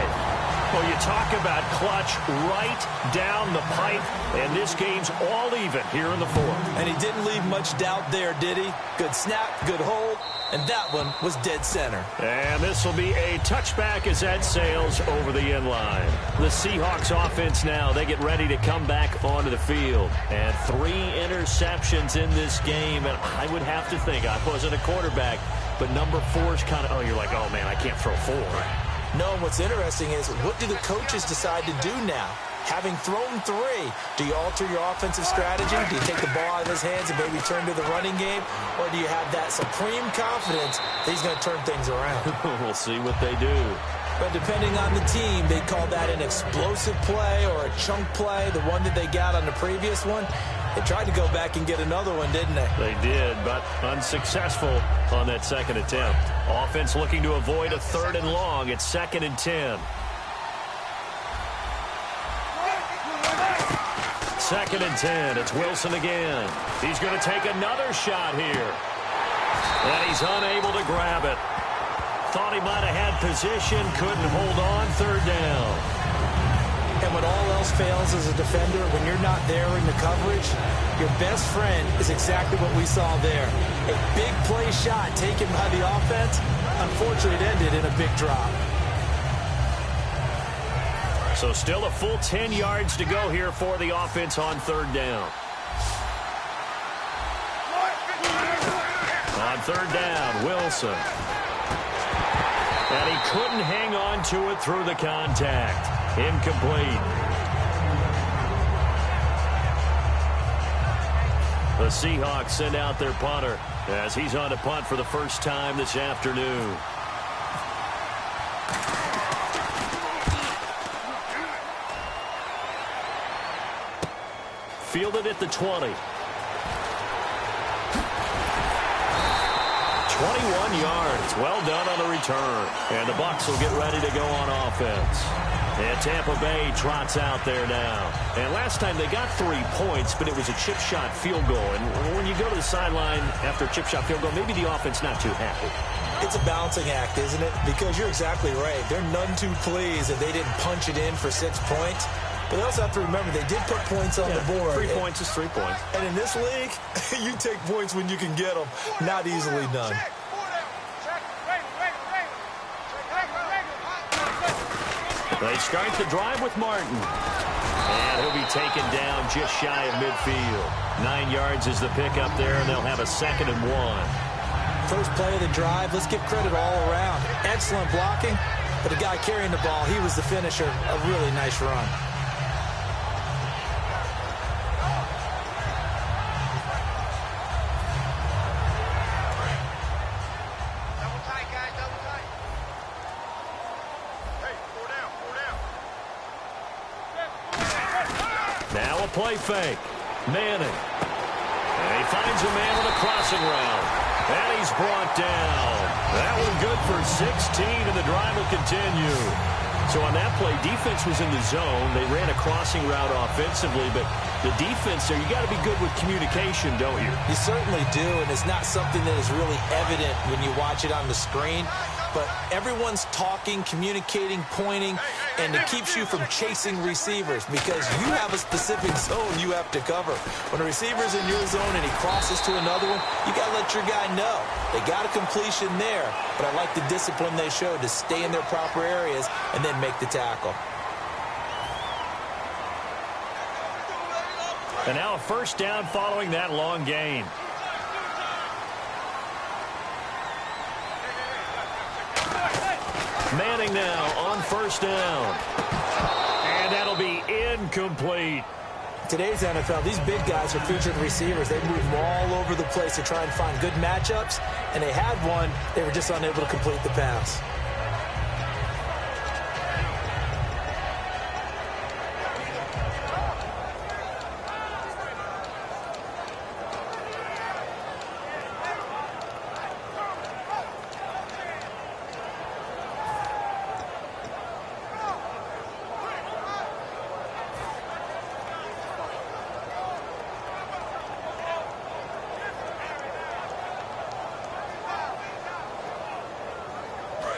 Well, you talk about clutch right down the pipe, and this game's all even here in the fourth. And he didn't leave much doubt there, did he? Good snap, good hold, and that one was dead center. And this will be a touchback as that sails over the end line. The Seahawks offense now, they get ready to come back onto the field. And 3 interceptions in this game, and I would have to think, I wasn't a quarterback, but number 4 is kind of, oh, you're like, oh, man, I can't throw 4. No, and what's interesting is, what do the coaches decide to do now? Having thrown 3, do you alter your offensive strategy? Do you take the ball out of his hands and maybe turn to the running game? Or do you have that supreme confidence that he's going to turn things around? We'll see what they do. But depending on the team, they call that an explosive play or a chunk play, the one that they got on the previous one. They tried to go back and get another one, didn't they? They did, but unsuccessful on that second attempt. Offense looking to avoid a 3rd and long. It's 2nd and 10. 2nd and 10. It's Wilson again. He's going to take another shot here. And he's unable to grab it. Thought he might have had position, couldn't hold on. 3rd down. And when all else fails as a defender, when you're not there in the coverage, your best friend is exactly what we saw there. A big play shot taken by the offense. Unfortunately, it ended in a big drop. So still a full 10 yards to go here for the offense on 3rd down. On 3rd down, Wilson. And he couldn't hang on to it through the contact. Incomplete. The Seahawks send out their punter as he's on to punt for the first time this afternoon. Fielded at the 20. 21 yards. Well done on the return. And the Bucs will get ready to go on offense. And Tampa Bay trots out there now. And last time they got 3 points, but it was a chip shot field goal. And when you go to the sideline after a chip shot field goal, maybe the offense not too happy. It's a balancing act, isn't it? Because you're exactly right. They're none too pleased that they didn't punch it in for 6 points. But they also have to remember they did put points on the board. 3 points is 3 points. And in this league, you take points when you can get them. Not easily done. They start the drive with Martin. And he'll be taken down just shy of midfield. 9 yards is the pickup there, and they'll have a 2nd and 1. First play of the drive, let's give credit all around. Excellent blocking, but the guy carrying the ball, he was the finisher. A really nice run. Now a play fake. Manning. And he finds a man with a crossing route. And he's brought down. That one good for 16, and the drive will continue. So on that play, defense was in the zone. They ran a crossing route offensively, but the defense there, you got to be good with communication, don't you? You certainly do, and it's not something that is really evident when you watch it on the screen. But everyone's talking, communicating, pointing, and it keeps you from chasing receivers because you have a specific zone you have to cover. When a receiver's in your zone and he crosses to another one, you got to let your guy know. They got a completion there, but I like the discipline they showed to stay in their proper areas and then make the tackle. And now a first down following that long gain. Manning now on first down. And that'll be incomplete. Today's NFL, these big guys are featured receivers. They move all over the place to try and find good matchups, and they had one. They were just unable to complete the pass.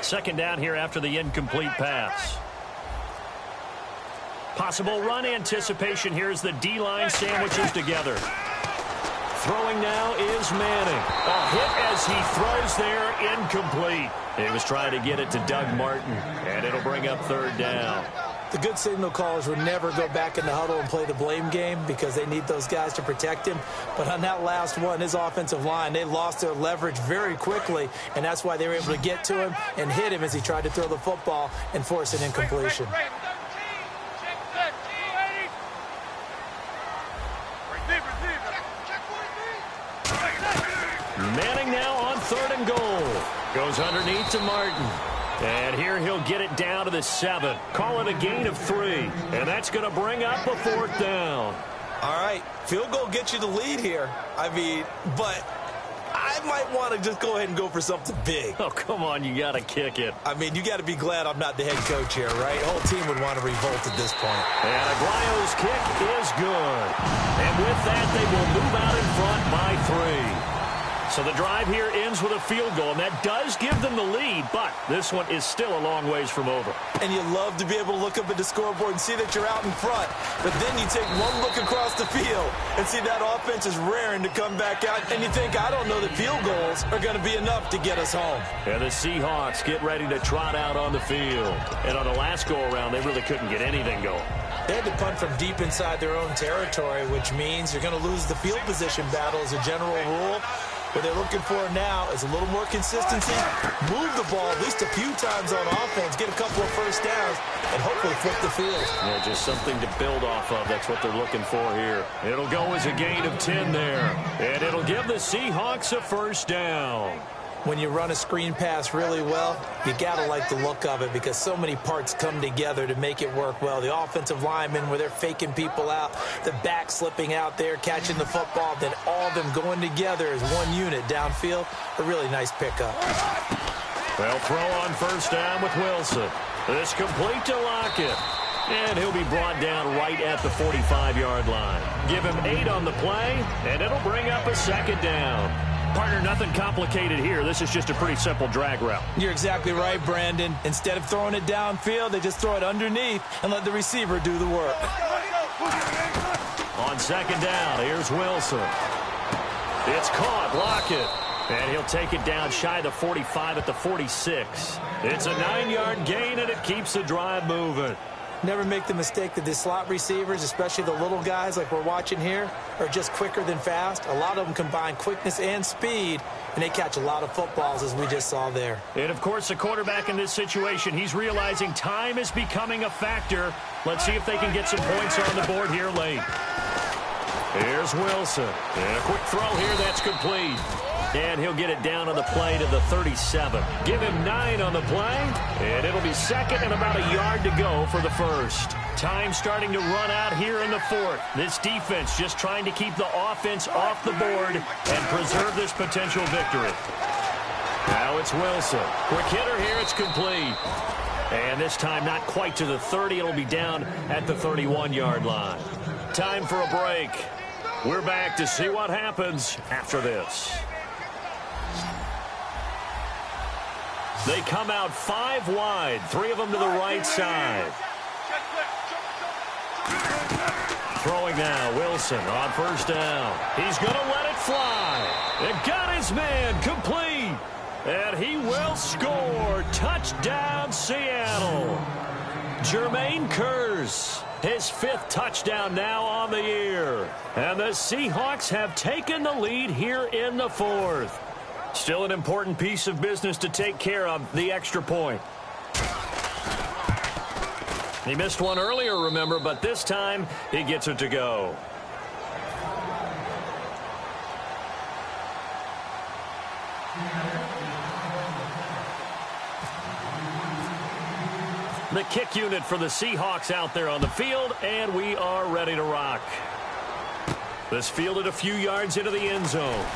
Second down here after the incomplete pass. Possible run anticipation here as the D-line sandwiches together. Throwing now is Manning. A hit as he throws there, incomplete. He was trying to get it to Doug Martin, and it'll bring up third down. The good signal callers would never go back in the huddle and play the blame game because they need those guys to protect him. But on that last one, his offensive line, they lost their leverage very quickly, and that's why they were able to get to him and hit him as he tried to throw the football and force an incompletion. Manning now on third and goal. Goes underneath to Martin. And here he'll get it down to the 7. Call it a gain of 3. And that's going to bring up a fourth down. All right, field goal gets you the lead here. I mean, but I might want to just go ahead and go for something big. Oh, come on, you got to kick it. I mean, you got to be glad I'm not the head coach here, right? The whole team would want to revolt at this point. And Aguayo's kick is good. And with that, they will move out in front by 3. So the drive here ends with a field goal, and that does give them the lead, but this one is still a long ways from over. And you love to be able to look up at the scoreboard and see that you're out in front, but then you take one look across the field and see that offense is raring to come back out, and you think, I don't know that field goals are going to be enough to get us home. And the Seahawks get ready to trot out on the field. And on the last go-around, they really couldn't get anything going. They had to punt from deep inside their own territory, which means you're going to lose the field position battle as a general rule. What they're looking for now is a little more consistency, move the ball at least a few times on offense, get a couple of first downs, and hopefully flip the field. Yeah, just something to build off of. That's what they're looking for here. It'll go as a gain of 10 there, and it'll give the Seahawks a first down. When you run a screen pass really well, you got to like the look of it because so many parts come together to make it work well. The offensive linemen, where they're faking people out, the back slipping out there, catching the football, then all of them going together as one unit downfield. A really nice pickup. Well, throw on first down with Wilson. This complete to Lockett. And he'll be brought down right at the 45-yard line. Give him 8 on the play, and it'll bring up a second down. Partner, nothing complicated here. This is just a pretty simple drag route. You're exactly right, Brandon. Instead of throwing it downfield, they just throw it underneath and let the receiver do the work. On second down, here's Wilson. It's caught, Lockett. And he'll take it down shy of the 45 at the 46. It's a 9-yard gain, and it keeps the drive moving. Never make the mistake that the slot receivers, especially the little guys like we're watching here, are just quicker than fast. A lot of them combine quickness and speed, and they catch a lot of footballs, as we just saw there. And, of course, the quarterback in this situation, he's realizing time is becoming a factor. Let's see if they can get some points on the board here late. Here's Wilson. And a quick throw here that's complete. And he'll get it down on the play to the 37. Give him 9 on the play, and it'll be second and about a yard to go for the first. Time starting to run out here in the fourth. This defense just trying to keep the offense off the board and preserve this potential victory. Now it's Wilson. Quick hitter here, it's complete. And this time not quite to the 30. It'll be down at the 31-yard line. Time for a break. We're back to see what happens after this. They come out 5 wide, 3 of them to the right side. Throwing now, Wilson on first down. He's going to let it fly. It got his man complete. And he will score. Touchdown, Seattle. Jermaine Kearse, his 5th touchdown now on the year. And the Seahawks have taken the lead here in the 4th. Still an important piece of business to take care of, the extra point. He missed one earlier, remember, but this time he gets it to go. The kick unit for the Seahawks out there on the field, and we are ready to rock. This fielded a few yards into the end zone.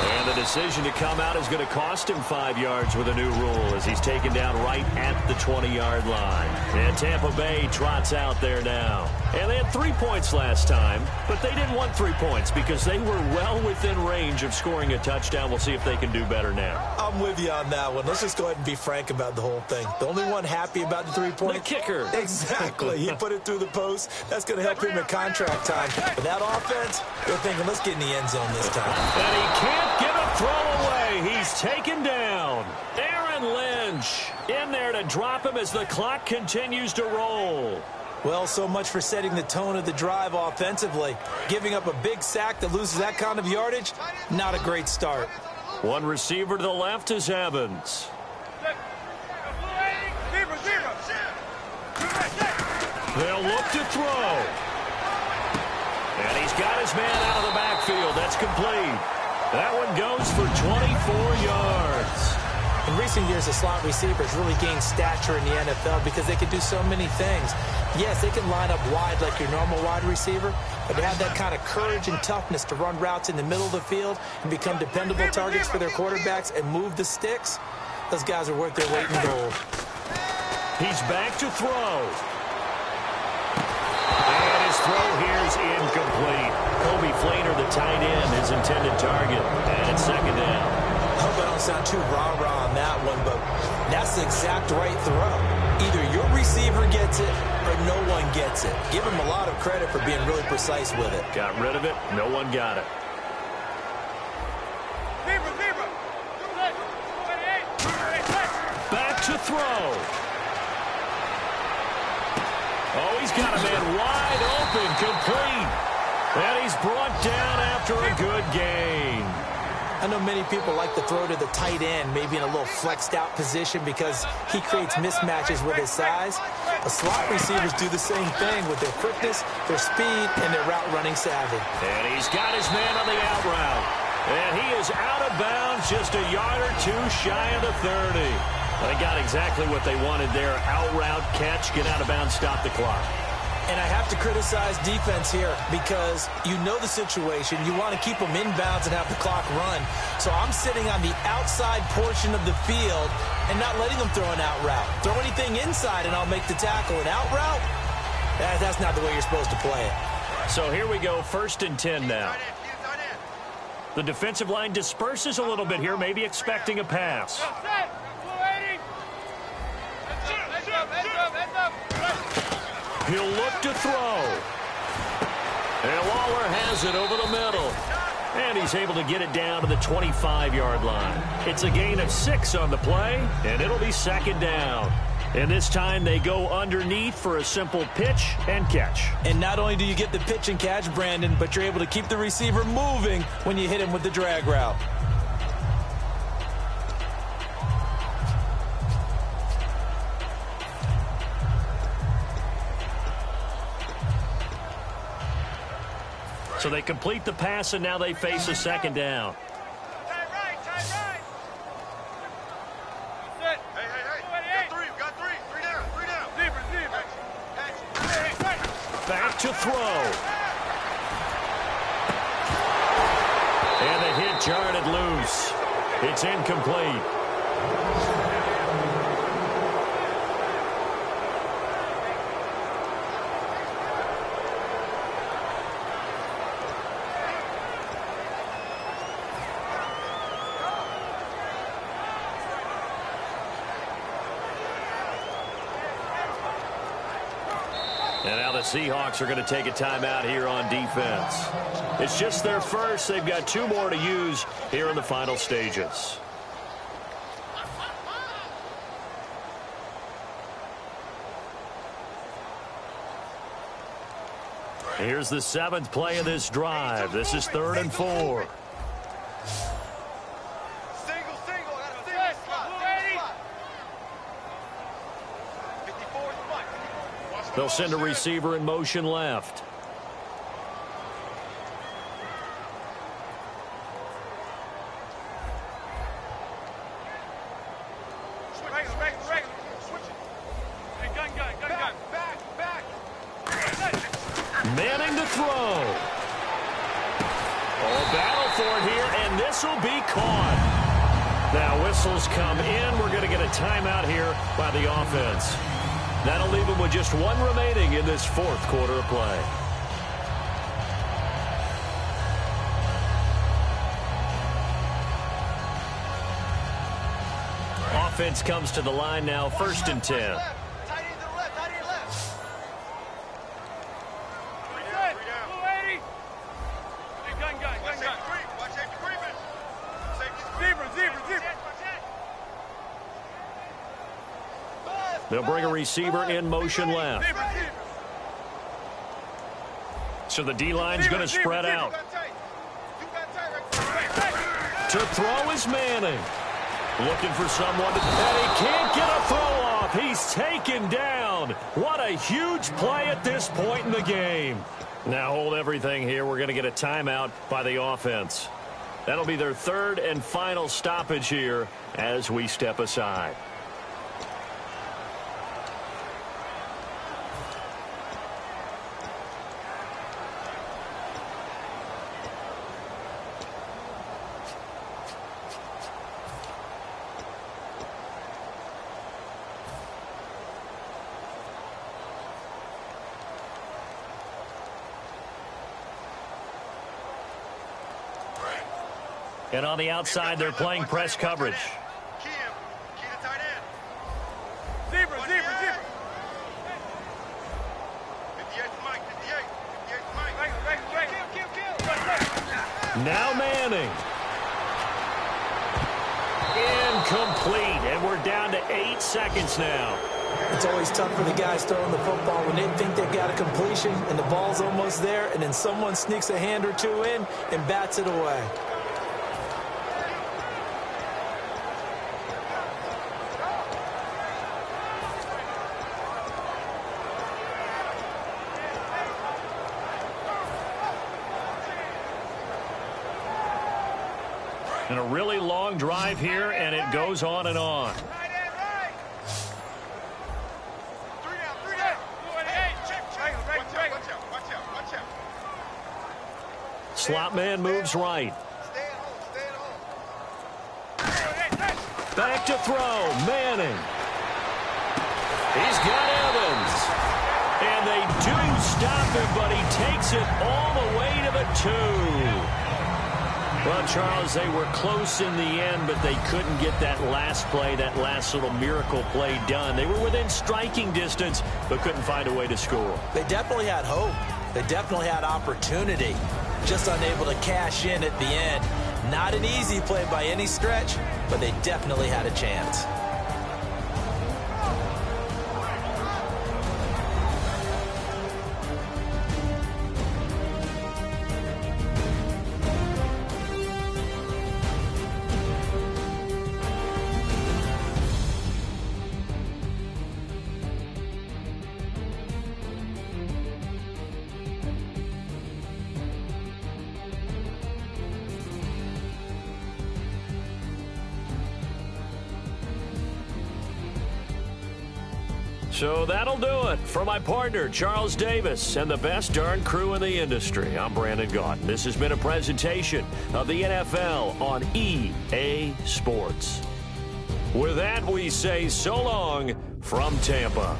And the decision to come out is going to cost him 5 yards with a new rule as he's taken down right at the 20-yard line. And Tampa Bay trots out there now. And they had 3 points last time, but they didn't want 3 points because they were well within range of scoring a touchdown. We'll see if they can do better now. I'm with you on that one. Let's just go ahead and be frank about the whole thing. The only one happy about the 3 points? The kicker. Exactly. He put it through the post. That's going to help him at contract time. But that offense, they're thinking, let's get in the end zone this time. And he can't get a throw away. He's taken down. Aaron Lynch in there to drop him as the clock continues to roll. Well, so much for setting the tone of the drive offensively. Giving up a big sack that loses that kind of yardage, not a great start. One receiver to the left is Evans. They'll look to throw. And he's got his man out of the backfield. That's complete. That one goes for 24 yards. In recent years, the slot receivers really gained stature in the NFL because they can do so many things. Yes, they can line up wide like your normal wide receiver, but to have that kind of courage and toughness to run routes in the middle of the field and become dependable targets for their quarterbacks and move the sticks, those guys are worth their weight in gold. He's back to throw. And his throw here is incomplete. Kobe Flater, the tight end, his intended target. And it's second down. I hope I don't sound too rah-rah on that one, but that's the exact right throw. Either your receiver gets it or no one gets it. Give him a lot of credit for being really precise with it. Got rid of it. No one got it. Back to throw. Oh, he's got a man wide open, complete. And he's brought down after a good gain. I know many people like to throw to the tight end, maybe in a little flexed out position because he creates mismatches with his size. The slot receivers do the same thing with their quickness, their speed, and their route running savvy. And he's got his man on the out route. And he is out of bounds just a yard or two shy of the 30. They got exactly what they wanted there. Out route, catch, get out of bounds, stop the clock. And I have to criticize defense here because you know the situation. You want to keep them inbounds and have the clock run. So I'm sitting on the outside portion of the field and not letting them throw an out route. Throw anything inside and I'll make the tackle. An out route? That's not the way you're supposed to play it. So here we go, 1st and 10 now. The defensive line disperses a little bit here, maybe expecting a pass. He'll look to throw. And Waller has it over the middle. And he's able to get it down to the 25-yard line. It's a gain of 6 on the play, and it'll be second down. And this time they go underneath for a simple pitch and catch. And not only do you get the pitch and catch, Brandon, but you're able to keep the receiver moving when you hit him with the drag route. So they complete the pass, and now they face a second down. Back to throw. And the hit jarred loose. It's incomplete. And now the Seahawks are going to take a timeout here on defense. It's just their first. They've got 2 more to use here in the final stages. Here's the 7th play of this drive. This is 3rd and 4. They'll send a receiver in motion left. Manning to throw. Oh, battle for it here, and this will be caught. Now whistles come in. We're going to get a timeout here by the offense. That'll leave them with just one remaining in this fourth quarter of play. Offense comes to the line now, 1st and 10. They'll bring a receiver in motion left. So the D-line's going to spread out. To throw is Manning. Looking for someone, and he can't get a throw off. He's taken down. What a huge play at this point in the game. Now hold everything here. We're going to get a timeout by the offense. That'll be their 3rd and final stoppage here as we step aside. And on the outside, they're playing press coverage. Key to tight end. Zebra. 58 Mike, 58 Mike. Now Manning. Incomplete, and we're down to 8 seconds now. It's always tough for the guys throwing the football when they think they've got a completion and the ball's almost there, and then someone sneaks a hand or two in and bats it away. And a really long drive here, and it goes on and on. Slot man moves right. Back to throw. Manning. He's got Evans. And they do stop him, but he takes it all the way to the 2. Well, Charles, they were close in the end, but they couldn't get that last play, that last little miracle play done. They were within striking distance, but couldn't find a way to score. They definitely had hope. They definitely had opportunity. Just unable to cash in at the end. Not an easy play by any stretch, but they definitely had a chance. So that'll do it for my partner, Charles Davis, and the best darn crew in the industry. I'm Brandon Gaudin. This has been a presentation of the NFL on EA Sports. With that, we say so long from Tampa.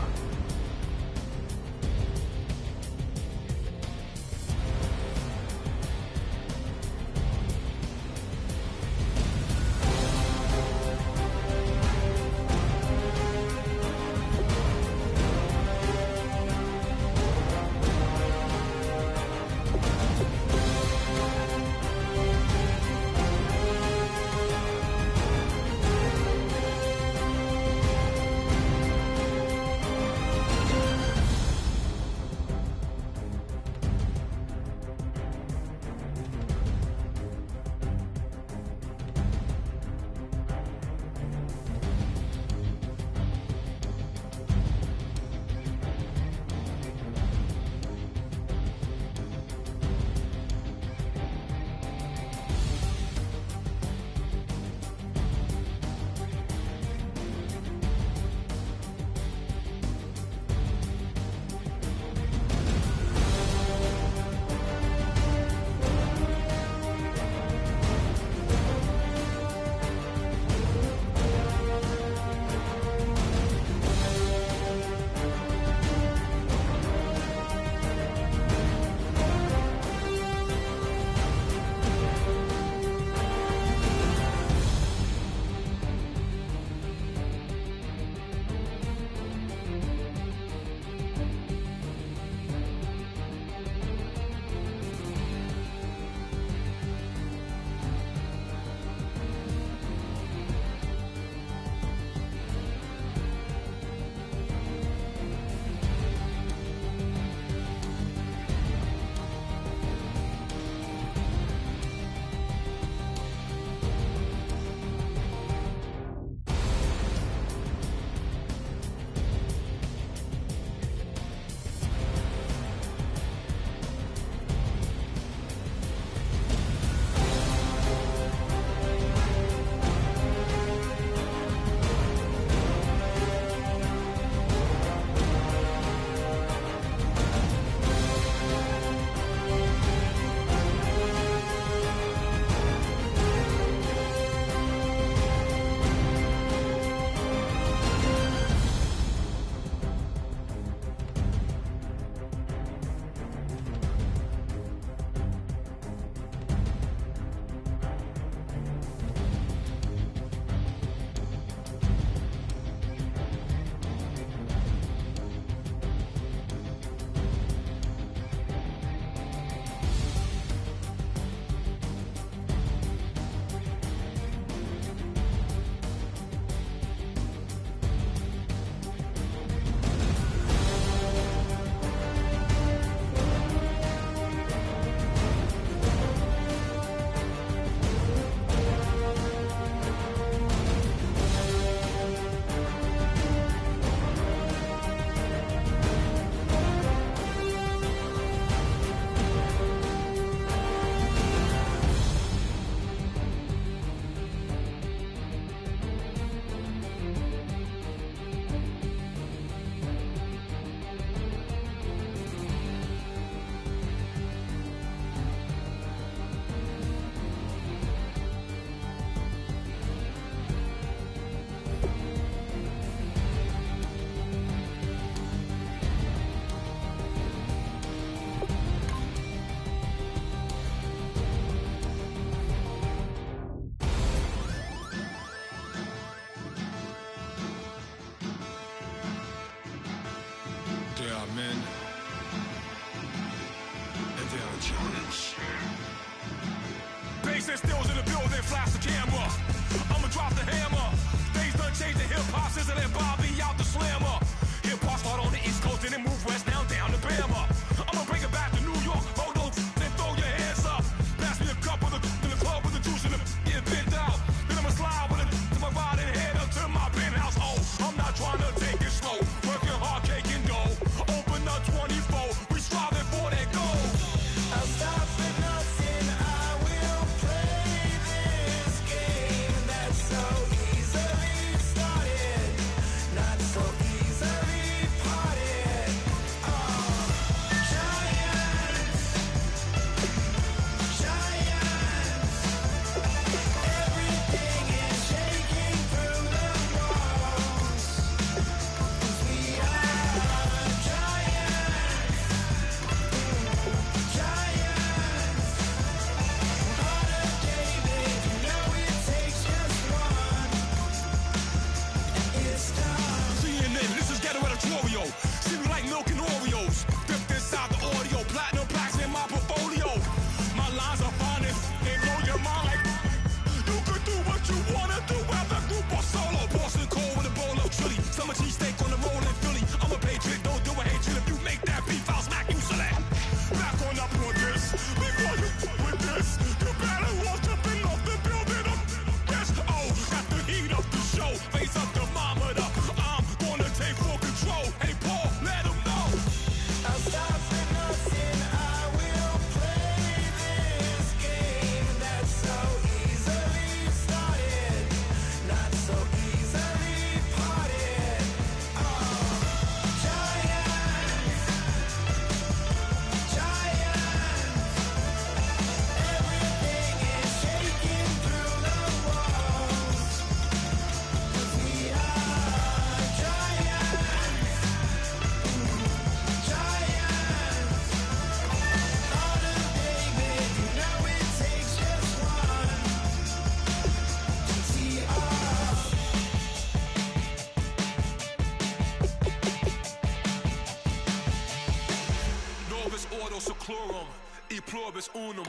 seclorum, e pluribus unum.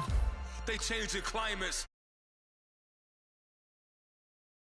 They changing climates.